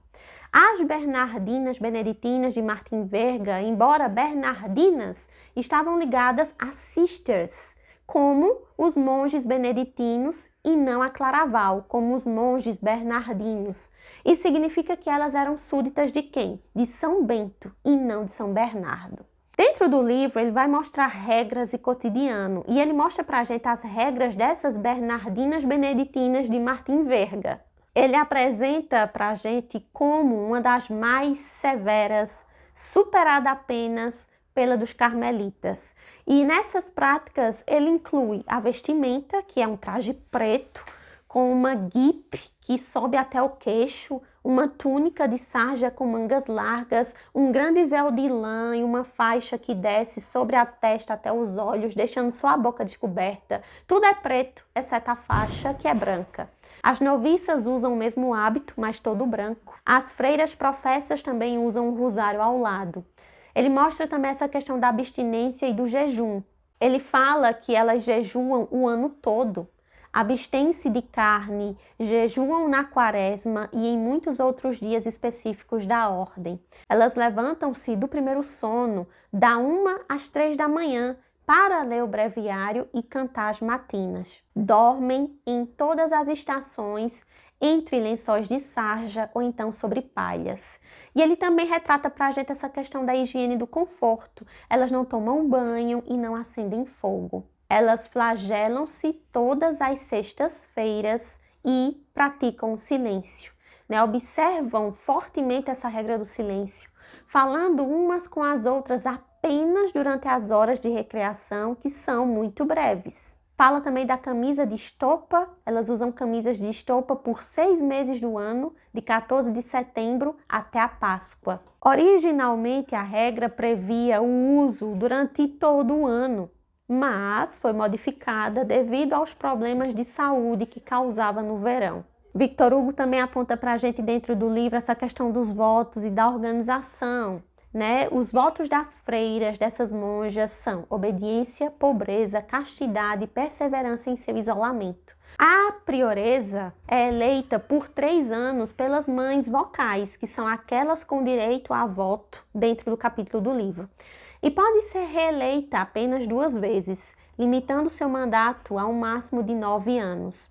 As bernardinas beneditinas de Martin Verga, embora bernardinas, estavam ligadas a sisters, como os monges beneditinos, e não a Claraval, como os monges bernardinos. Isso significa que elas eram súditas de quem? De São Bento e não de São Bernardo. Dentro do livro, ele vai mostrar regras e cotidiano, e ele mostra pra gente as regras dessas bernardinas beneditinas de Martin Verga. Ele apresenta pra gente como uma das mais severas, superada apenas pela dos carmelitas. E nessas práticas ele inclui a vestimenta, que é um traje preto, com uma guipe que sobe até o queixo, uma túnica de sarja com mangas largas, um grande véu de lã e uma faixa que desce sobre a testa até os olhos, deixando só a boca descoberta. Tudo é preto, exceto a faixa, que é branca. As noviças usam o mesmo hábito, mas todo branco. As freiras professas também usam um rosário ao lado. Ele mostra também essa questão da abstinência e do jejum. Ele fala que elas jejuam o ano todo, abstêm-se de carne, jejuam na quaresma e em muitos outros dias específicos da ordem. Elas levantam-se do primeiro sono, da 1 às 3 da manhã, para ler o breviário e cantar as matinas. Dormem em todas as estações, entre lençóis de sarja ou então sobre palhas. E ele também retrata para a gente essa questão da higiene e do conforto. Elas não tomam banho e não acendem fogo. Elas flagelam-se todas as sextas-feiras e praticam o silêncio. Observam fortemente essa regra do silêncio, falando umas com as outras apenas durante as horas de recreação, que são muito breves. Fala também da camisa de estopa. Elas usam camisas de estopa por 6 meses do ano, de 14 de setembro até a Páscoa. Originalmente, a regra previa o uso durante todo o ano, mas foi modificada devido aos problemas de saúde que causava no verão. Victor Hugo também aponta para a gente dentro do livro essa questão dos votos e da organização. Os votos das freiras, dessas monjas, são obediência, pobreza, castidade e perseverança em seu isolamento. A prioresa é eleita por 3 anos pelas mães vocais, que são aquelas com direito a voto dentro do capítulo do livro. E pode ser reeleita apenas 2 vezes, limitando seu mandato a um máximo de 9 anos.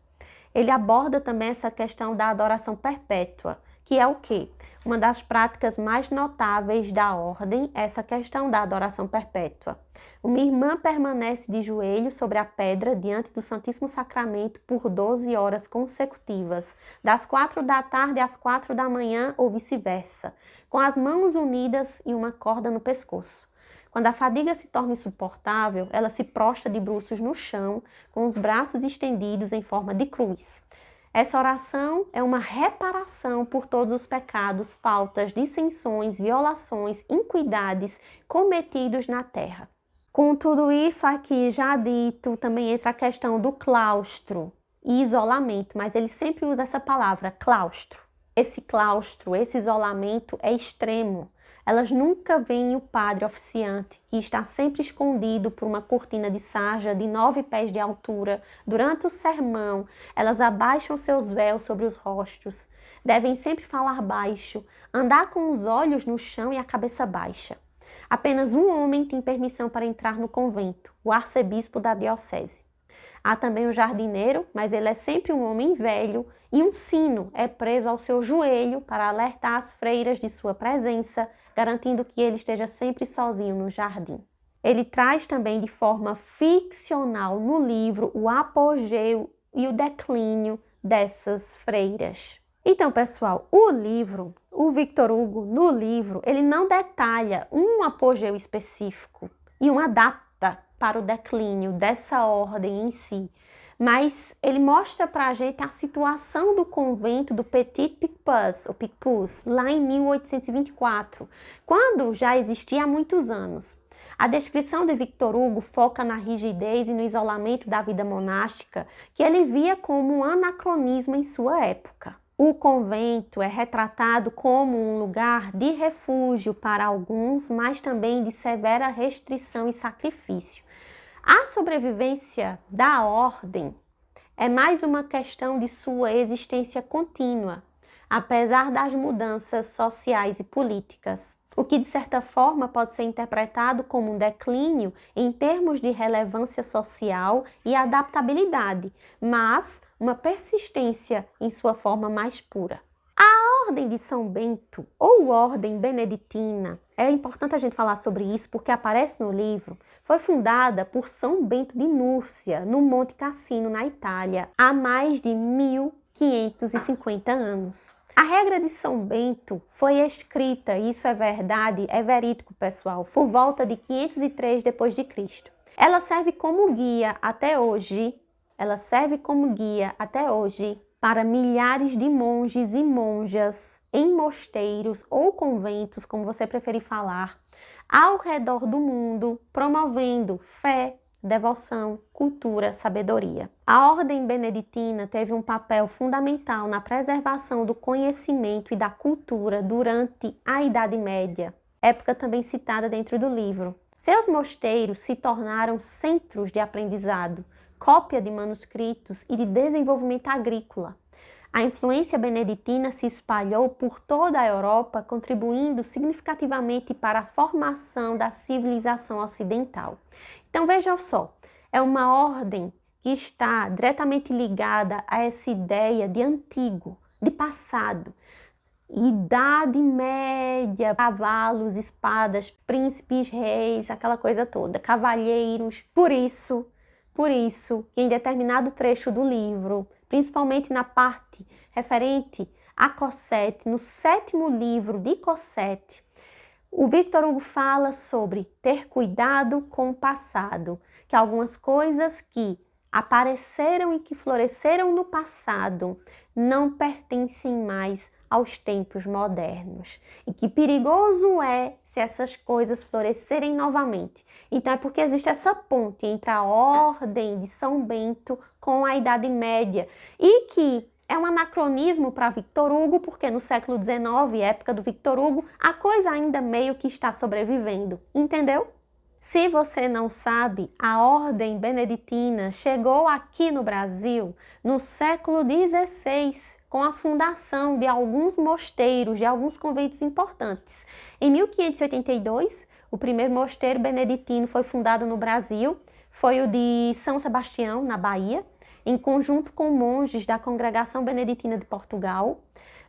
Ele aborda também essa questão da adoração perpétua, que é o quê? Uma das práticas mais notáveis da ordem é essa questão da adoração perpétua. Uma irmã permanece de joelhos sobre a pedra diante do Santíssimo Sacramento por 12 horas consecutivas, das 4 da tarde às 4 da manhã ou vice-versa, com as mãos unidas e uma corda no pescoço. Quando a fadiga se torna insuportável, ela se prostra de bruços no chão, com os braços estendidos em forma de cruz. Essa oração é uma reparação por todos os pecados, faltas, dissensões, violações, iniquidades cometidos na terra. Com tudo isso aqui já dito, também entra a questão do claustro. e isolamento, mas ele sempre usa essa palavra, claustro. Esse claustro, esse isolamento é extremo. Elas nunca veem o padre oficiante, que está sempre escondido por uma cortina de sarja de 9 pés de altura. Durante o sermão, elas abaixam seus véus sobre os rostos. Devem sempre falar baixo, andar com os olhos no chão e a cabeça baixa. Apenas um homem tem permissão para entrar no convento, o arcebispo da diocese. Há também o jardineiro, mas ele é sempre um homem velho, e um sino é preso ao seu joelho para alertar as freiras de sua presença, garantindo que ele esteja sempre sozinho no jardim. Ele traz também de forma ficcional no livro o apogeu e o declínio dessas freiras. Então, pessoal, o Victor Hugo, no livro, ele não detalha um apogeu específico e uma data para o declínio dessa ordem em si, mas ele mostra para a gente a situação do convento do Petit Picpus, ou Picpus, lá em 1824, quando já existia há muitos anos. A descrição de Victor Hugo foca na rigidez e no isolamento da vida monástica, que ele via como um anacronismo em sua época. O convento é retratado como um lugar de refúgio para alguns, mas também de severa restrição e sacrifício. A sobrevivência da ordem é mais uma questão de sua existência contínua, apesar das mudanças sociais e políticas, o que de certa forma pode ser interpretado como um declínio em termos de relevância social e adaptabilidade, mas uma persistência em sua forma mais pura. A Ordem de São Bento, ou Ordem Beneditina, é importante a gente falar sobre isso porque aparece no livro, foi fundada por São Bento de Núrcia, no Monte Cassino, na Itália, há mais de 1550 anos. A regra de São Bento foi escrita, isso é verdade, é verídico, pessoal, por volta de 503 d.C. Ela serve como guia até hoje, para milhares de monges e monjas em mosteiros ou conventos, como você preferir falar, ao redor do mundo, promovendo fé, devoção, cultura, sabedoria. A Ordem Beneditina teve um papel fundamental na preservação do conhecimento e da cultura durante a Idade Média, época também citada dentro do livro. Seus mosteiros se tornaram centros de aprendizado, cópia de manuscritos e de desenvolvimento agrícola. A influência beneditina se espalhou por toda a Europa, contribuindo significativamente para a formação da civilização ocidental. Então vejam só, é uma ordem que está diretamente ligada a essa ideia de antigo, de passado. Idade Média, cavalos, espadas, príncipes, reis, aquela coisa toda, cavalheiros. Por isso que em determinado trecho do livro, principalmente na parte referente a Cossete, no 7º livro de Cossete, o Victor Hugo fala sobre ter cuidado com o passado, que algumas coisas que apareceram e que floresceram no passado não pertencem mais aos tempos modernos. E que perigoso é se essas coisas florescerem novamente. Então é porque existe essa ponte entre a Ordem de São Bento com a Idade Média e que é um anacronismo para Victor Hugo, porque no século XIX, época do Victor Hugo, a coisa ainda meio que está sobrevivendo, entendeu? Se você não sabe, a Ordem Beneditina chegou aqui no Brasil no século XVI, com a fundação de alguns mosteiros, de alguns conventos importantes. Em 1582, o primeiro mosteiro beneditino foi fundado no Brasil, foi o de São Sebastião, na Bahia, em conjunto com monges da Congregação Beneditina de Portugal.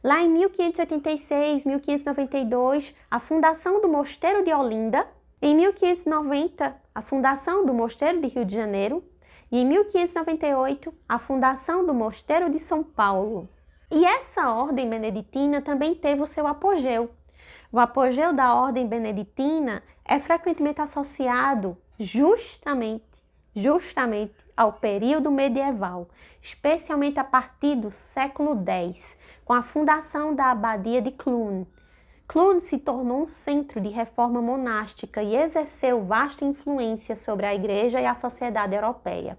Lá em 1586, 1592, a fundação do Mosteiro de Olinda. Em 1590, a fundação do Mosteiro de Rio de Janeiro. E em 1598, a fundação do Mosteiro de São Paulo. E essa ordem beneditina também teve o seu apogeu. O apogeu da ordem beneditina é frequentemente associado justamente ao período medieval, especialmente a partir do século X, com a fundação da abadia de Cluny. Cluny se tornou um centro de reforma monástica e exerceu vasta influência sobre a Igreja e a sociedade europeia.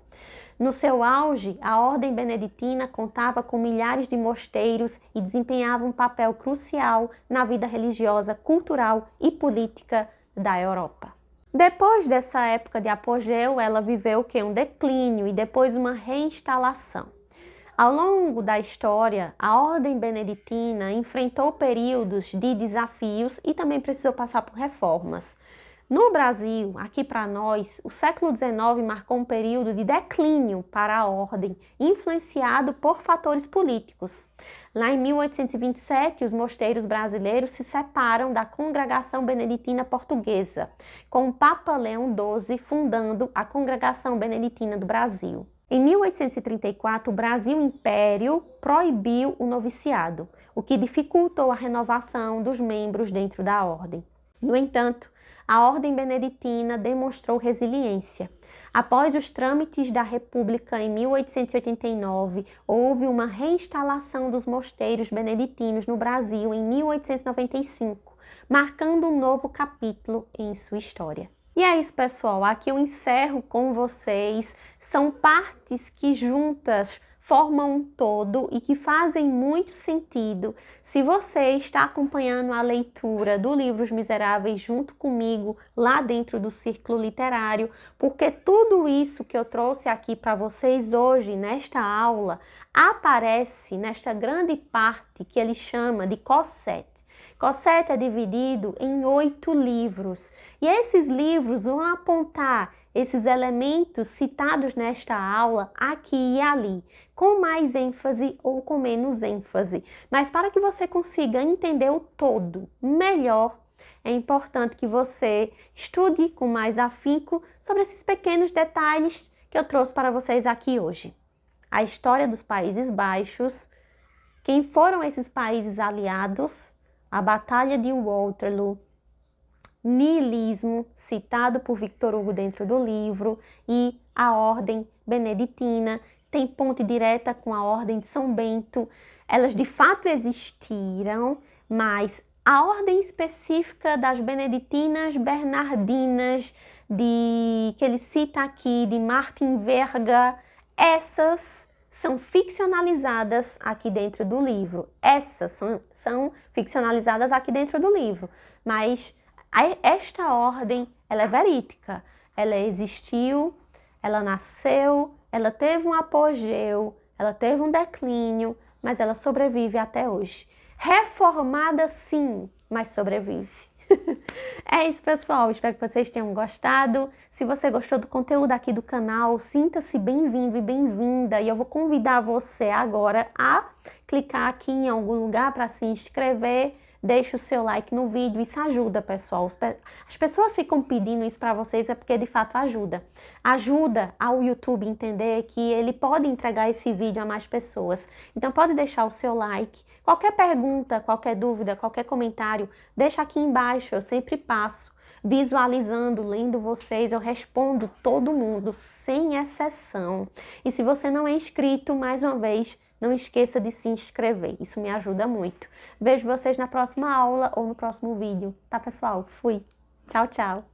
No seu auge, a ordem beneditina contava com milhares de mosteiros e desempenhava um papel crucial na vida religiosa, cultural e política da Europa. Depois dessa época de apogeu, ela viveu um declínio e depois uma reinstalação. Ao longo da história, a ordem beneditina enfrentou períodos de desafios e também precisou passar por reformas. No Brasil, aqui para nós, o século XIX marcou um período de declínio para a ordem, influenciado por fatores políticos. Lá em 1827, os mosteiros brasileiros se separam da Congregação Beneditina Portuguesa, com o Papa Leão XII fundando a Congregação Beneditina do Brasil. Em 1834, o Brasil Império proibiu o noviciado, o que dificultou a renovação dos membros dentro da ordem. No entanto, a ordem beneditina demonstrou resiliência. Após os trâmites da República em 1889, houve uma reinstalação dos mosteiros beneditinos no Brasil em 1895, marcando um novo capítulo em sua história. E é isso, pessoal. Aqui eu encerro com vocês. São partes que juntas formam um todo e que fazem muito sentido se você está acompanhando a leitura do livro Os Miseráveis junto comigo lá dentro do Círculo Literário, porque tudo isso que eu trouxe aqui para vocês hoje nesta aula aparece nesta grande parte que ele chama de Cossete. Cossete é dividido em 8 livros e esses livros vão apontar esses elementos citados nesta aula aqui e ali, com mais ênfase ou com menos ênfase. Mas para que você consiga entender o todo melhor, é importante que você estude com mais afinco sobre esses pequenos detalhes que eu trouxe para vocês aqui hoje. A história dos Países Baixos, quem foram esses países aliados, a Batalha de Waterloo, niilismo, citado por Victor Hugo dentro do livro, e a ordem beneditina, tem ponte direta com a ordem de São Bento. Elas de fato existiram, mas a ordem específica das beneditinas bernardinas, que ele cita aqui, de Martin Verga, essas são ficcionalizadas aqui dentro do livro. Essas são ficcionalizadas aqui dentro do livro. Mas esta ordem, ela é verídica. Ela existiu, ela nasceu, ela teve um apogeu, ela teve um declínio, mas ela sobrevive até hoje. Reformada sim, mas sobrevive. É isso, pessoal. Espero que vocês tenham gostado. Se você gostou do conteúdo aqui do canal, sinta-se bem-vindo e bem-vinda. E eu vou convidar você agora a clicar aqui em algum lugar para se inscrever. Deixe o seu like no vídeo. Isso ajuda, pessoal. As pessoas ficam pedindo isso para vocês, é porque de fato ajuda. Ajuda ao YouTube entender que ele pode entregar esse vídeo a mais pessoas. Então pode deixar o seu like. Qualquer pergunta, qualquer dúvida, qualquer comentário, deixa aqui embaixo. Eu sempre passo visualizando, lendo vocês. Eu respondo todo mundo, sem exceção. E se você não é inscrito, mais uma vez, não esqueça de se inscrever, isso me ajuda muito. Vejo vocês na próxima aula ou no próximo vídeo, tá, pessoal? Fui! Tchau, tchau!